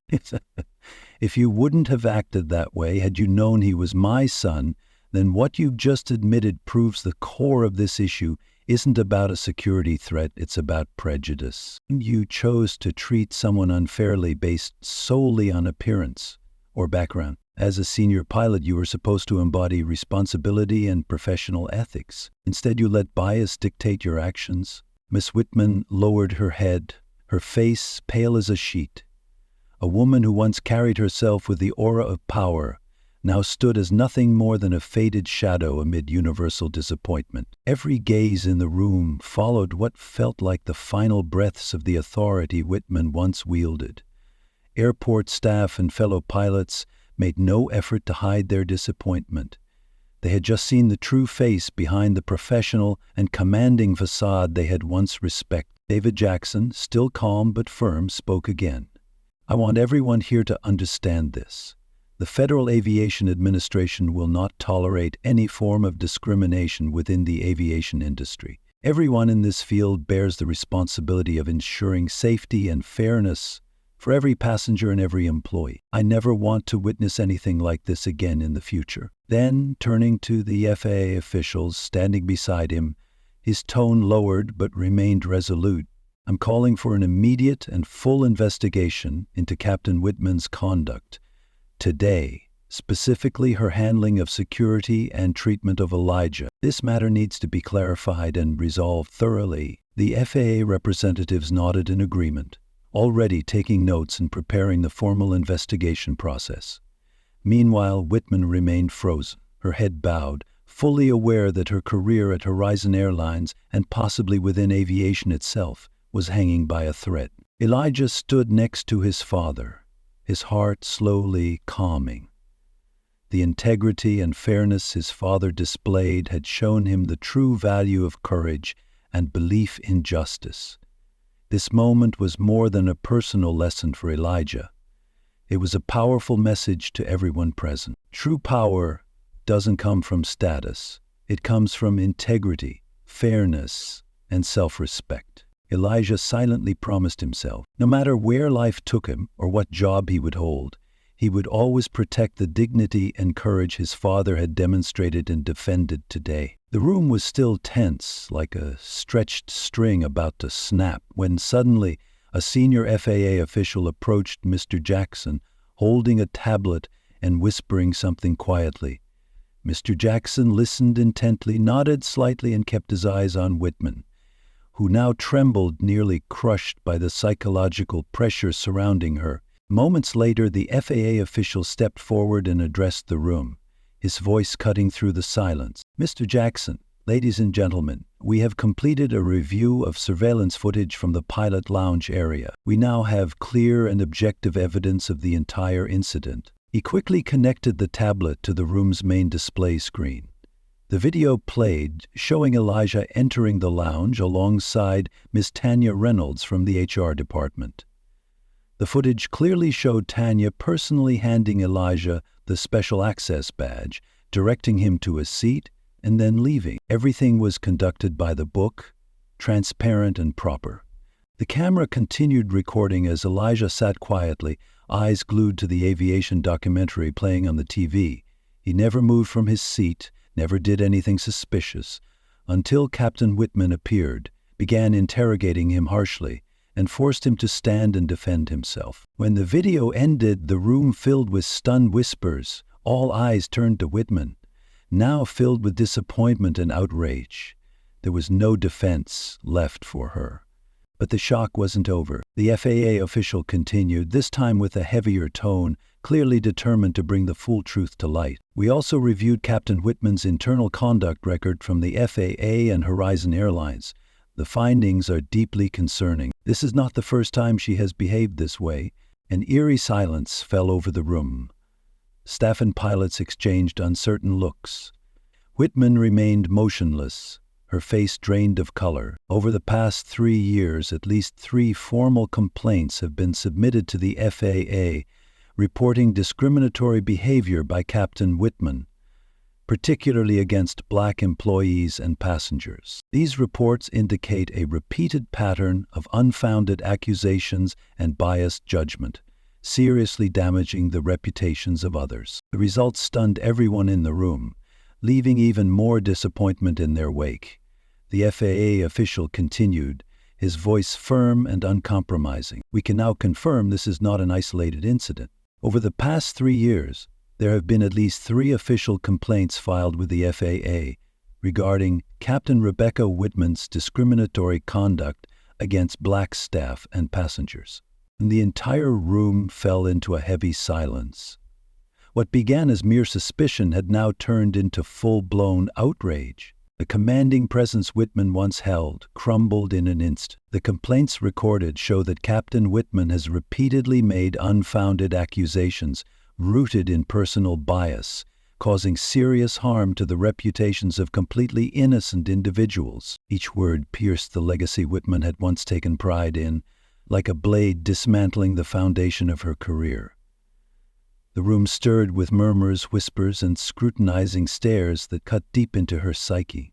[SPEAKER 1] "If you wouldn't have acted that way had you known he was my son, then what you've just admitted proves the core of this issue isn't about a security threat, it's about prejudice. You chose to treat someone unfairly based solely on appearance or background. As a senior pilot, you were supposed to embody responsibility and professional ethics. Instead, you let bias dictate your actions." Miss Whitman lowered her head, her face pale as a sheet. A woman who once carried herself with the aura of power now stood as nothing more than a faded shadow amid universal disappointment. Every gaze in the room followed what felt like the final breaths of the authority Whitman once wielded. Airport staff and fellow pilots made no effort to hide their disappointment. They had just seen the true face behind the professional and commanding facade they had once respected. David Jackson, still calm but firm, spoke again. "I want everyone here to understand this. The Federal Aviation Administration will not tolerate any form of discrimination within the aviation industry. Everyone in this field bears the responsibility of ensuring safety and fairness for every passenger and every employee. I never want to witness anything like this again in the future." Then, turning to the FAA officials standing beside him, his tone lowered but remained resolute. I'm calling for an immediate and full investigation into Captain Whitman's conduct today, specifically her handling of security and treatment of Elijah. This matter needs to be clarified and resolved thoroughly." The FAA representatives nodded in agreement, already taking notes and preparing the formal investigation process. Meanwhile, Whitman remained frozen, her head bowed, fully aware that her career at Horizon Airlines, and possibly within aviation itself, was hanging by a thread. Elijah stood next to his father, his heart slowly calming. The integrity and fairness his father displayed had shown him the true value of courage and belief in justice. This moment was more than a personal lesson for Elijah. It was a powerful message to everyone present. True power doesn't come from status. It comes from integrity, fairness, and self-respect. Elijah silently promised himself, no matter where life took him or what job he would hold, he would always protect the dignity and courage his father had demonstrated and defended today. The room was still tense, like a stretched string about to snap, when suddenly a senior FAA official approached Mr. Jackson, holding a tablet and whispering something quietly. Mr. Jackson listened intently, nodded slightly, and kept his eyes on Whitman, who now trembled, nearly crushed by the psychological pressure surrounding her. Moments later, the FAA official stepped forward and addressed the room, his voice cutting through the silence. "Mr. Jackson, ladies and gentlemen, we have completed a review of surveillance footage from the pilot lounge area. We now have clear and objective evidence of the entire incident." He quickly connected the tablet to the room's main display screen. The video played, showing Elijah entering the lounge alongside Ms. Tanya Reynolds from the HR department. The footage clearly showed Tanya personally handing Elijah the special access badge, directing him to a seat, and then leaving. Everything was conducted by the book, transparent and proper. The camera continued recording as Elijah sat quietly, eyes glued to the aviation documentary playing on the TV. He never moved from his seat, never did anything suspicious, until Captain Whitman appeared, began interrogating him harshly, and forced him to stand and defend himself. When the video ended, the room filled with stunned whispers. All eyes turned to Whitman, now filled with disappointment and outrage. There was no defense left for her. But the shock wasn't over. The FAA official continued, this time with a heavier tone, clearly determined to bring the full truth to light. "We also reviewed Captain Whitman's internal conduct record from the FAA and Horizon Airlines. The findings are deeply concerning. This is not the first time she has behaved this way." An eerie silence fell over the room. Staff and pilots exchanged uncertain looks. Whitman remained motionless, her face drained of color. Over the past 3 years, at least 3 formal complaints have been submitted to the FAA, reporting discriminatory behavior by Captain Whitman, particularly against black employees and passengers. These reports indicate a repeated pattern of unfounded accusations and biased judgment, seriously damaging the reputations of others. The results stunned everyone in the room, leaving even more disappointment in their wake. The FAA official continued, his voice firm and uncompromising. "We can now confirm this is not an isolated incident. Over the past 3 years, there have been at least 3 official complaints filed with the FAA regarding Captain Rebecca Whitman's discriminatory conduct against black staff and passengers." And the entire room fell into a heavy silence. What began as mere suspicion had now turned into full-blown outrage. The commanding presence Whitman once held crumbled in an instant. The complaints recorded show that Captain Whitman has repeatedly made unfounded accusations rooted in personal bias, causing serious harm to the reputations of completely innocent individuals. Each word pierced the legacy Whitman had once taken pride in, like a blade dismantling the foundation of her career. The room stirred with murmurs, whispers, and scrutinizing stares that cut deep into her psyche.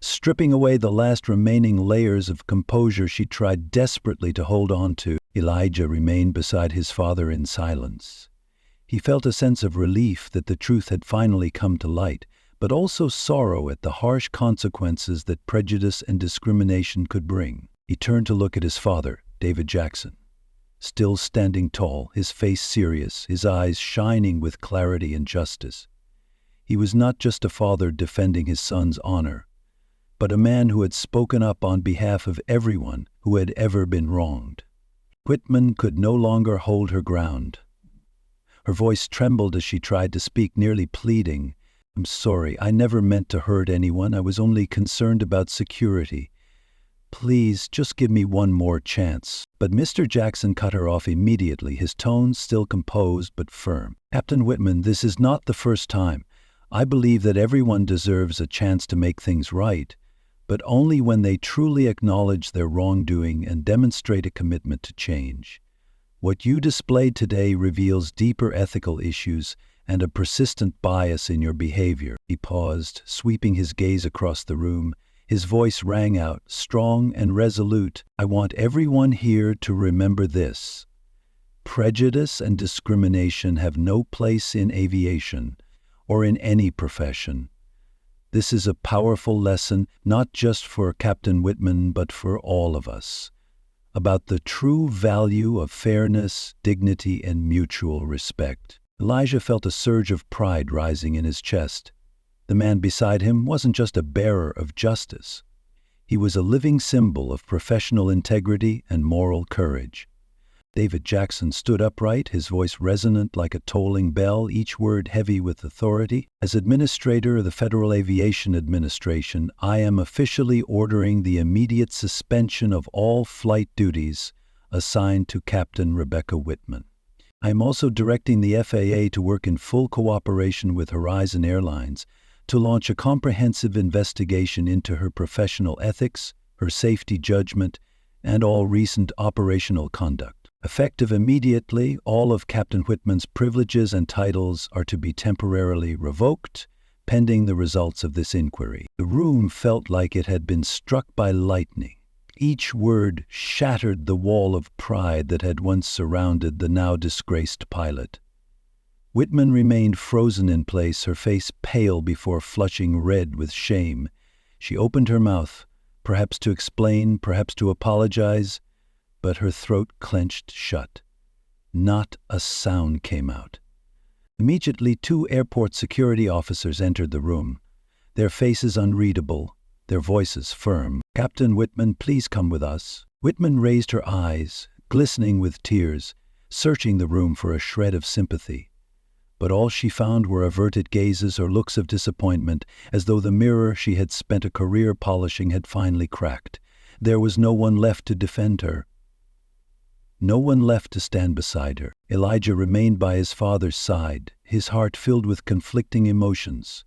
[SPEAKER 1] Stripping away the last remaining layers of composure she tried desperately to hold on to, Elijah remained beside his father in silence. He felt a sense of relief that the truth had finally come to light, but also sorrow at the harsh consequences that prejudice and discrimination could bring. He turned to look at his father, David Jackson, still standing tall, his face serious, his eyes shining with clarity and justice. He was not just a father defending his son's honor, but a man who had spoken up on behalf of everyone who had ever been wronged. Whitman could no longer hold her ground. Her voice trembled as she tried to speak, nearly pleading. "I'm sorry, I never meant to hurt anyone. I was only concerned about security. Please, just give me one more chance." But Mr. Jackson cut her off immediately, his tone still composed but firm. "Captain Whitman, this is not the first time. I believe that everyone deserves a chance to make things right, but only when they truly acknowledge their wrongdoing and demonstrate a commitment to change. What you displayed today reveals deeper ethical issues and a persistent bias in your behavior." He paused, sweeping his gaze across the room. His voice rang out, strong and resolute. "I want everyone here to remember this. Prejudice and discrimination have no place in aviation or in any profession. This is a powerful lesson, not just for Captain Whitman, but for all of us, about the true value of fairness, dignity, and mutual respect." Elijah felt a surge of pride rising in his chest. The man beside him wasn't just a bearer of justice. He was a living symbol of professional integrity and moral courage. David Jackson stood upright, his voice resonant like a tolling bell, each word heavy with authority. "As Administrator of the Federal Aviation Administration, I am officially ordering the immediate suspension of all flight duties assigned to Captain Rebecca Whitman. I am also directing the FAA to work in full cooperation with Horizon Airlines to launch a comprehensive investigation into her professional ethics, her safety judgment, and all recent operational conduct. Effective immediately, all of Captain Whitman's privileges and titles are to be temporarily revoked, pending the results of this inquiry." The room felt like it had been struck by lightning. Each word shattered the wall of pride that had once surrounded the now disgraced pilot. Whitman remained frozen in place, her face pale before flushing red with shame. She opened her mouth, perhaps to explain, perhaps to apologize, but her throat clenched shut. Not a sound came out. Immediately, 2 airport security officers entered the room, their faces unreadable, their voices firm. "Captain Whitman, please come with us." Whitman raised her eyes, glistening with tears, searching the room for a shred of sympathy. But all she found were averted gazes or looks of disappointment, as though the mirror she had spent a career polishing had finally cracked. There was no one left to defend her. No one left to stand beside her. Elijah remained by his father's side, his heart filled with conflicting emotions,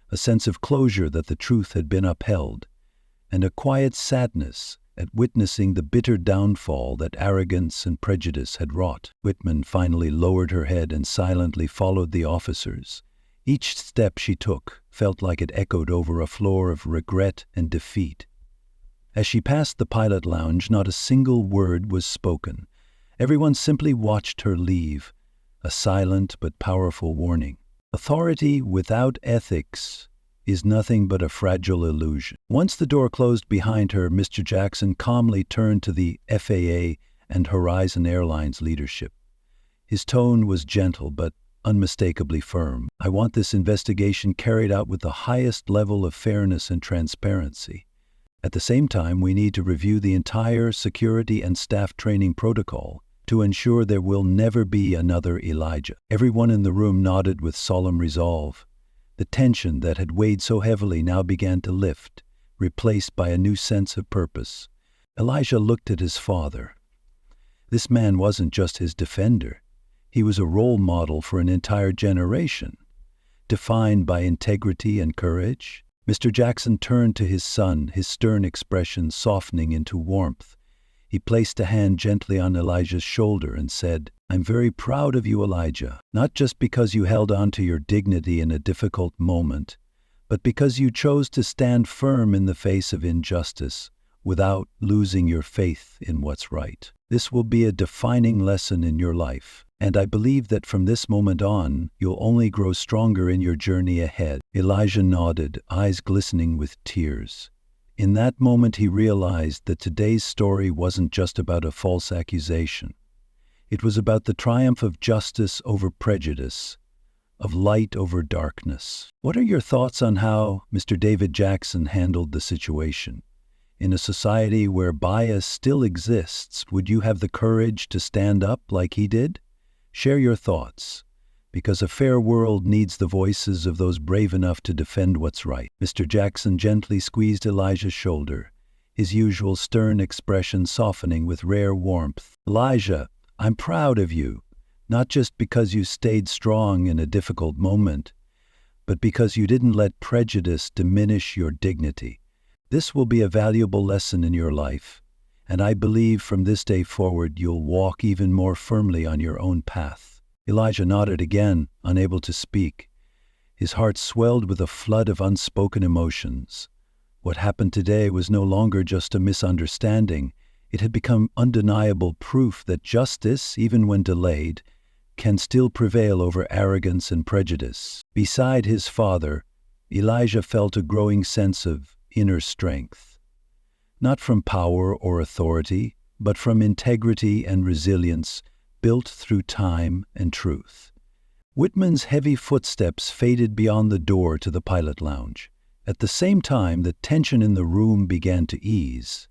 [SPEAKER 1] a sense of closure that the truth had been upheld, and a quiet sadness at witnessing the bitter downfall that arrogance and prejudice had wrought. Whitman finally lowered her head and silently followed the officers. Each step she took felt like it echoed over a floor of regret and defeat. As she passed the pilot lounge, not a single word was spoken. Everyone simply watched her leave, a silent but powerful warning. Authority without ethics is nothing but a fragile illusion. Once the door closed behind her, Mr. Jackson calmly turned to the FAA and Horizon Airlines leadership. His tone was gentle but unmistakably firm. "I want this investigation carried out with the highest level of fairness and transparency. At the same time, we need to review the entire security and staff training protocol to ensure there will never be another Elijah." Everyone in the room nodded with solemn resolve. The tension that had weighed so heavily now began to lift, replaced by a new sense of purpose. Elijah looked at his father. This man wasn't just his defender. He was a role model for an entire generation, defined by integrity and courage. Mr. Jackson turned to his son, his stern expression softening into warmth. He placed a hand gently on Elijah's shoulder and said, "I'm very proud of you, Elijah, not just because you held on to your dignity in a difficult moment, but because you chose to stand firm in the face of injustice without losing your faith in what's right. This will be a defining lesson in your life, and I believe that from this moment on, you'll only grow stronger in your journey ahead." Elijah nodded, eyes glistening with tears. In that moment, he realized that today's story wasn't just about a false accusation. It was about the triumph of justice over prejudice, of light over darkness. What are your thoughts on how Mr. David Jackson handled the situation? In a society where bias still exists, would you have the courage to stand up like he did? Share your thoughts, because a fair world needs the voices of those brave enough to defend what's right. Mr. Jackson gently squeezed Elijah's shoulder, his usual stern expression softening with rare warmth. Elijah, I'm proud of you, not just because you stayed strong in a difficult moment, but because you didn't let prejudice diminish your dignity. This will be a valuable lesson in your life, and I believe from this day forward you'll walk even more firmly on your own path. Elijah nodded again, unable to speak. His heart swelled with a flood of unspoken emotions. What happened today was no longer just a misunderstanding. It had become undeniable proof that justice, even when delayed, can still prevail over arrogance and prejudice. Beside his father, Elijah felt a growing sense of inner strength, not from power or authority, but from integrity and resilience built through time and truth. Whitman's heavy footsteps faded beyond the door to the pilot lounge. At the same time, the tension in the room began to ease,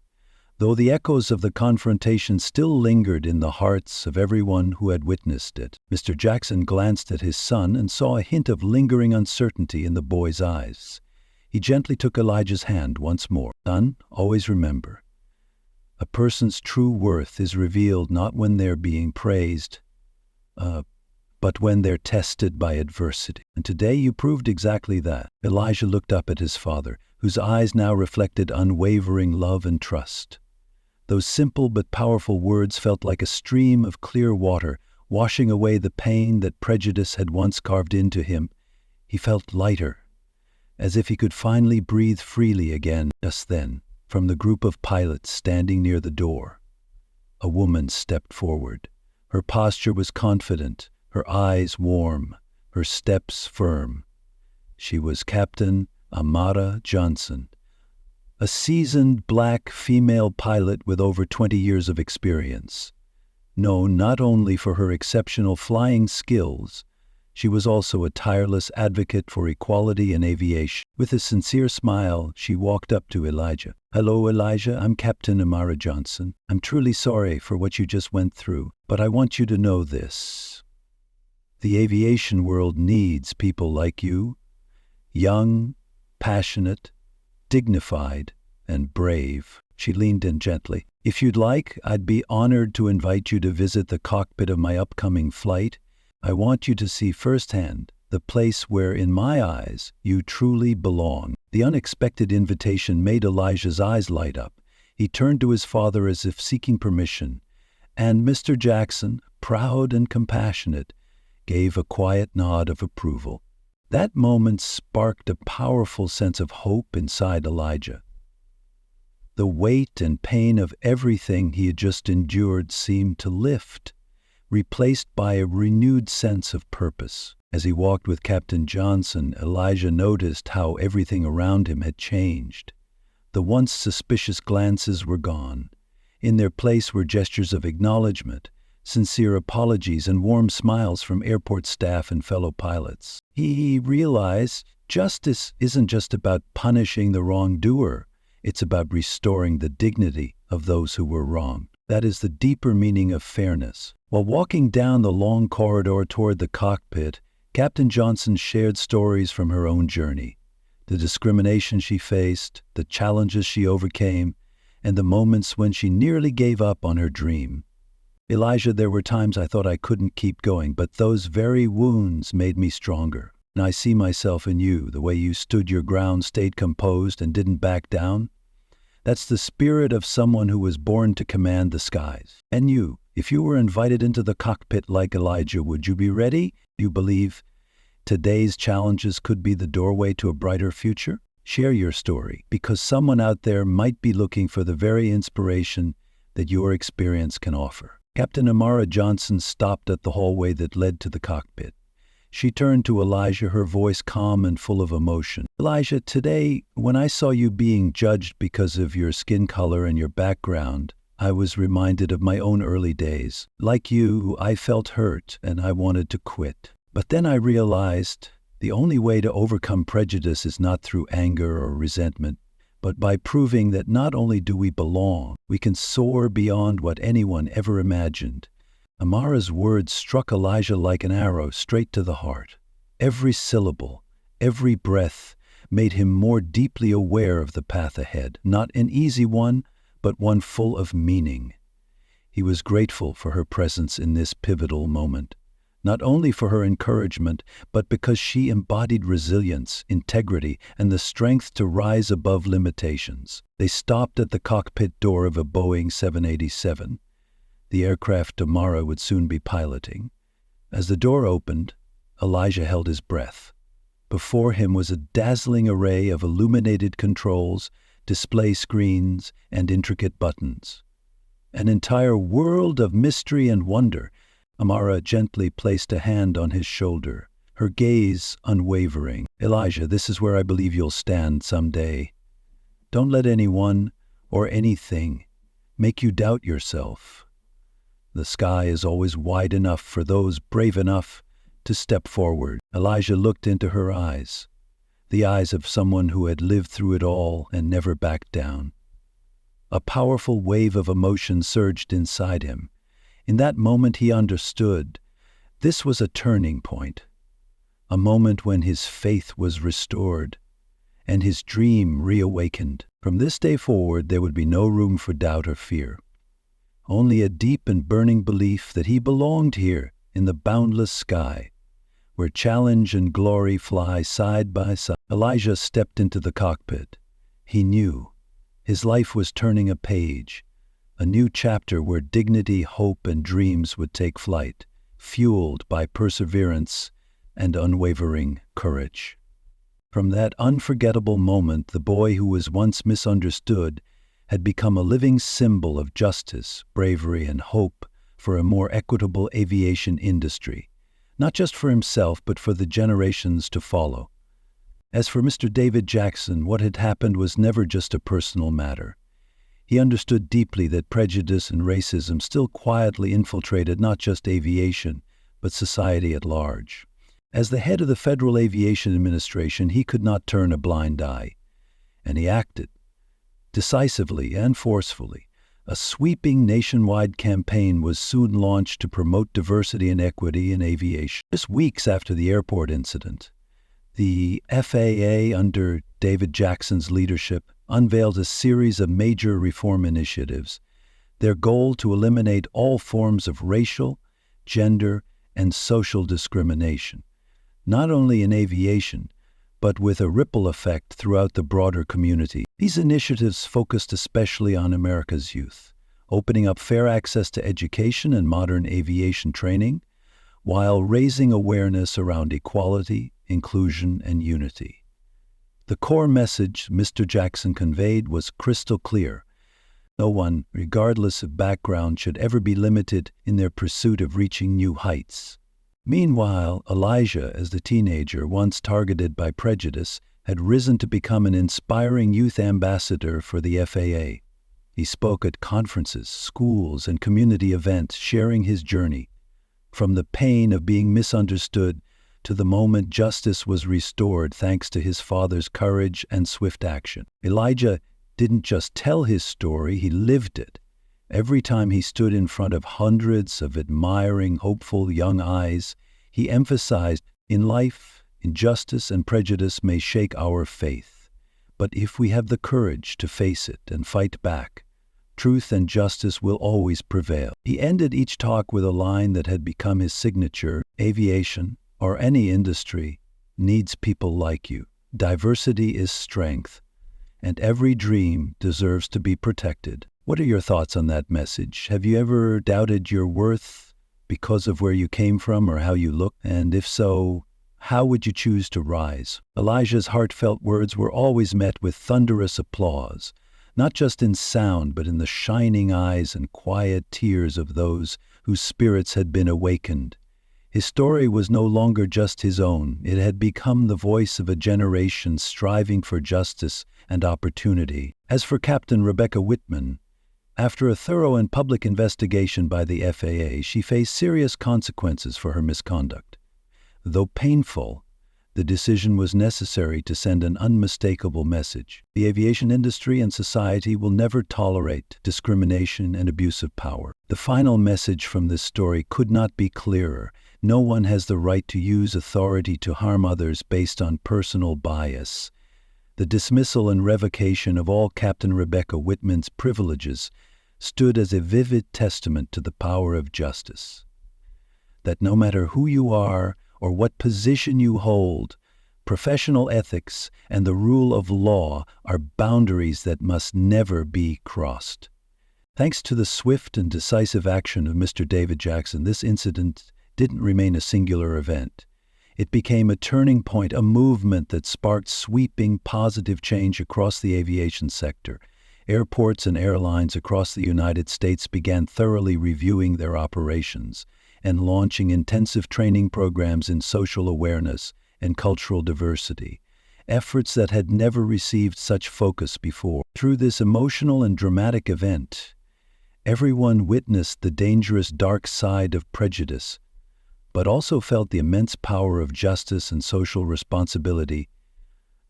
[SPEAKER 1] though the echoes of the confrontation still lingered in the hearts of everyone who had witnessed it. Mr. Jackson glanced at his son and saw a hint of lingering uncertainty in the boy's eyes. He gently took Elijah's hand once more. Son, always remember, a person's true worth is revealed not when they're being praised, but when they're tested by adversity. And today you proved exactly that. Elijah looked up at his father, whose eyes now reflected unwavering love and trust. Those simple but powerful words felt like a stream of clear water, washing away the pain that prejudice had once carved into him. He felt lighter, as if he could finally breathe freely again. Just then, from the group of pilots standing near the door, a woman stepped forward. Her posture was confident, her eyes warm, her steps firm. She was Captain Amara Johnson, a seasoned black female pilot with over 20 years of experience. Known not only for her exceptional flying skills, she was also a tireless advocate for equality in aviation. With a sincere smile, she walked up to Elijah. Hello, Elijah. I'm Captain Amara Johnson. I'm truly sorry for what you just went through, but I want you to know this. The aviation world needs people like you, young, passionate, dignified, and brave. She leaned in gently. If you'd like, I'd be honored to invite you to visit the cockpit of my upcoming flight. I want you to see firsthand the place where, in my eyes, you truly belong. The unexpected invitation made Elijah's eyes light up. He turned to his father as if seeking permission, and Mr. Jackson, proud and compassionate, gave a quiet nod of approval. That moment sparked a powerful sense of hope inside Elijah. The weight and pain of everything he had just endured seemed to lift, replaced by a renewed sense of purpose. As he walked with Captain Johnson, Elijah noticed how everything around him had changed. The once suspicious glances were gone. In their place were gestures of acknowledgement, sincere apologies, and warm smiles from airport staff and fellow pilots. He realized justice isn't just about punishing the wrongdoer, it's about restoring the dignity of those who were wronged. That is the deeper meaning of fairness. While walking down the long corridor toward the cockpit, Captain Johnson shared stories from her own journey. The discrimination she faced, the challenges she overcame, and the moments when she nearly gave up on her dream. Elijah, there were times I thought I couldn't keep going, but those very wounds made me stronger. And I see myself in you, the way you stood your ground, stayed composed, and didn't back down. That's the spirit of someone who was born to command the skies. And you, if you were invited into the cockpit like Elijah, would you be ready? Do you believe today's challenges could be the doorway to a brighter future? Share your story, because someone out there might be looking for the very inspiration that your experience can offer. Captain Amara Johnson stopped at the hallway that led to the cockpit. She turned to Elijah, her voice calm and full of emotion. "Elijah, today, when I saw you being judged because of your skin color and your background, I was reminded of my own early days. Like you, I felt hurt and I wanted to quit. But then I realized the only way to overcome prejudice is not through anger or resentment, but by proving that not only do we belong, we can soar beyond what anyone ever imagined." Amara's words struck Elijah like an arrow straight to the heart. Every syllable, every breath made him more deeply aware of the path ahead, not an easy one, but one full of meaning. He was grateful for her presence in this pivotal moment, not only for her encouragement, but because she embodied resilience, integrity, and the strength to rise above limitations. They stopped at the cockpit door of a Boeing 787. The aircraft Amara would soon be piloting. As the door opened, Elijah held his breath. Before him was a dazzling array of illuminated controls, display screens, and intricate buttons. An entire world of mystery and wonder. Amara gently placed a hand on his shoulder, her gaze unwavering. "Elijah, this is where I believe you'll stand someday. Don't let anyone or anything make you doubt yourself. The sky is always wide enough for those brave enough to step forward." Elijah looked into her eyes, the eyes of someone who had lived through it all and never backed down. A powerful wave of emotion surged inside him. In that moment he understood. This was a turning point, a moment when his faith was restored and his dream reawakened. From this day forward, there would be no room for doubt or fear. Only a deep and burning belief that he belonged here in the boundless sky, where challenge and glory fly side by side. Elijah stepped into the cockpit. He knew his life was turning a page, a new chapter where dignity, hope, and dreams would take flight, fueled by perseverance and unwavering courage. From that unforgettable moment, the boy who was once misunderstood had become a living symbol of justice, bravery, and hope for a more equitable aviation industry, not just for himself, but for the generations to follow. As for Mr. David Jackson, what had happened was never just a personal matter. He understood deeply that prejudice and racism still quietly infiltrated not just aviation, but society at large. As the head of the Federal Aviation Administration, he could not turn a blind eye, and he acted decisively and forcefully. A sweeping nationwide campaign was soon launched to promote diversity and equity in aviation. Just weeks after the airport incident, the FAA, under David Jackson's leadership, unveiled a series of major reform initiatives, their goal to eliminate all forms of racial, gender, and social discrimination, not only in aviation, but with a ripple effect throughout the broader community. These initiatives focused especially on America's youth, opening up fair access to education and modern aviation training, while raising awareness around equality, inclusion, and unity. The core message Mr. Jackson conveyed was crystal clear. No one, regardless of background, should ever be limited in their pursuit of reaching new heights. Meanwhile, Elijah, as the teenager once targeted by prejudice, had risen to become an inspiring youth ambassador for the FAA. He spoke at conferences, schools, and community events, sharing his journey, from the pain of being misunderstood to the moment justice was restored thanks to his father's courage and swift action. Elijah didn't just tell his story, he lived it. Every time he stood in front of hundreds of admiring, hopeful young eyes, he emphasized, in life, injustice and prejudice may shake our faith. But if we have the courage to face it and fight back, truth and justice will always prevail. He ended each talk with a line that had become his signature: aviation, or any industry, needs people like you. Diversity is strength, and every dream deserves to be protected. What are your thoughts on that message? Have you ever doubted your worth because of where you came from or how you look? And if so, how would you choose to rise? Elijah's heartfelt words were always met with thunderous applause, not just in sound, but in the shining eyes and quiet tears of those whose spirits had been awakened. His story was no longer just his own. It had become the voice of a generation striving for justice and opportunity. As for Captain Rebecca Whitman, after a thorough and public investigation by the FAA, she faced serious consequences for her misconduct. Though painful, the decision was necessary to send an unmistakable message. The aviation industry and society will never tolerate discrimination and abuse of power. The final message from this story could not be clearer. No one has the right to use authority to harm others based on personal bias. The dismissal and revocation of all Captain Rebecca Whitman's privileges stood as a vivid testament to the power of justice. That no matter who you are or what position you hold, professional ethics and the rule of law are boundaries that must never be crossed. Thanks to the swift and decisive action of Mr. David Jackson, this incident didn't remain a singular event. It became a turning point, a movement that sparked sweeping positive change across the aviation sector. Airports and airlines across the United States began thoroughly reviewing their operations and launching intensive training programs in social awareness and cultural diversity, efforts that had never received such focus before. Through this emotional and dramatic event, everyone witnessed the dangerous dark side of prejudice, but also felt the immense power of justice and social responsibility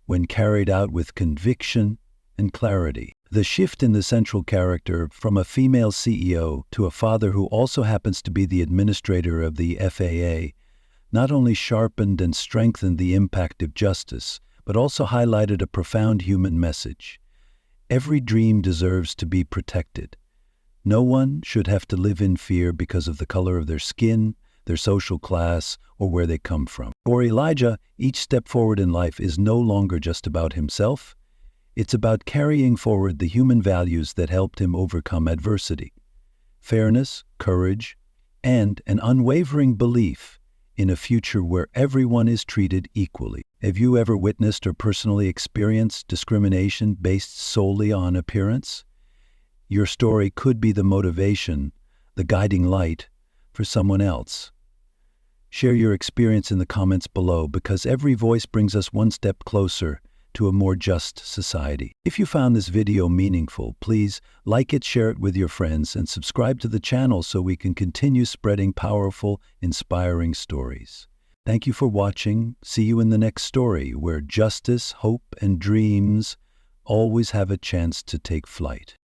[SPEAKER 1] when carried out with conviction and clarity. The shift in the central character from a female CEO to a father who also happens to be the administrator of the FAA not only sharpened and strengthened the impact of justice, but also highlighted a profound human message. Every dream deserves to be protected. No one should have to live in fear because of the color of their skin, their social class, or where they come from. For Elijah, each step forward in life is no longer just about himself. It's about carrying forward the human values that helped him overcome adversity. Fairness, courage, and an unwavering belief in a future where everyone is treated equally. Have you ever witnessed or personally experienced discrimination based solely on appearance? Your story could be the motivation, the guiding light for someone else. Share your experience in the comments below, because every voice brings us one step closer to a more just society. If you found this video meaningful, please like it, share it with your friends, and subscribe to the channel so we can continue spreading powerful, inspiring stories. Thank you for watching. See you in the next story, where justice, hope, and dreams always have a chance to take flight.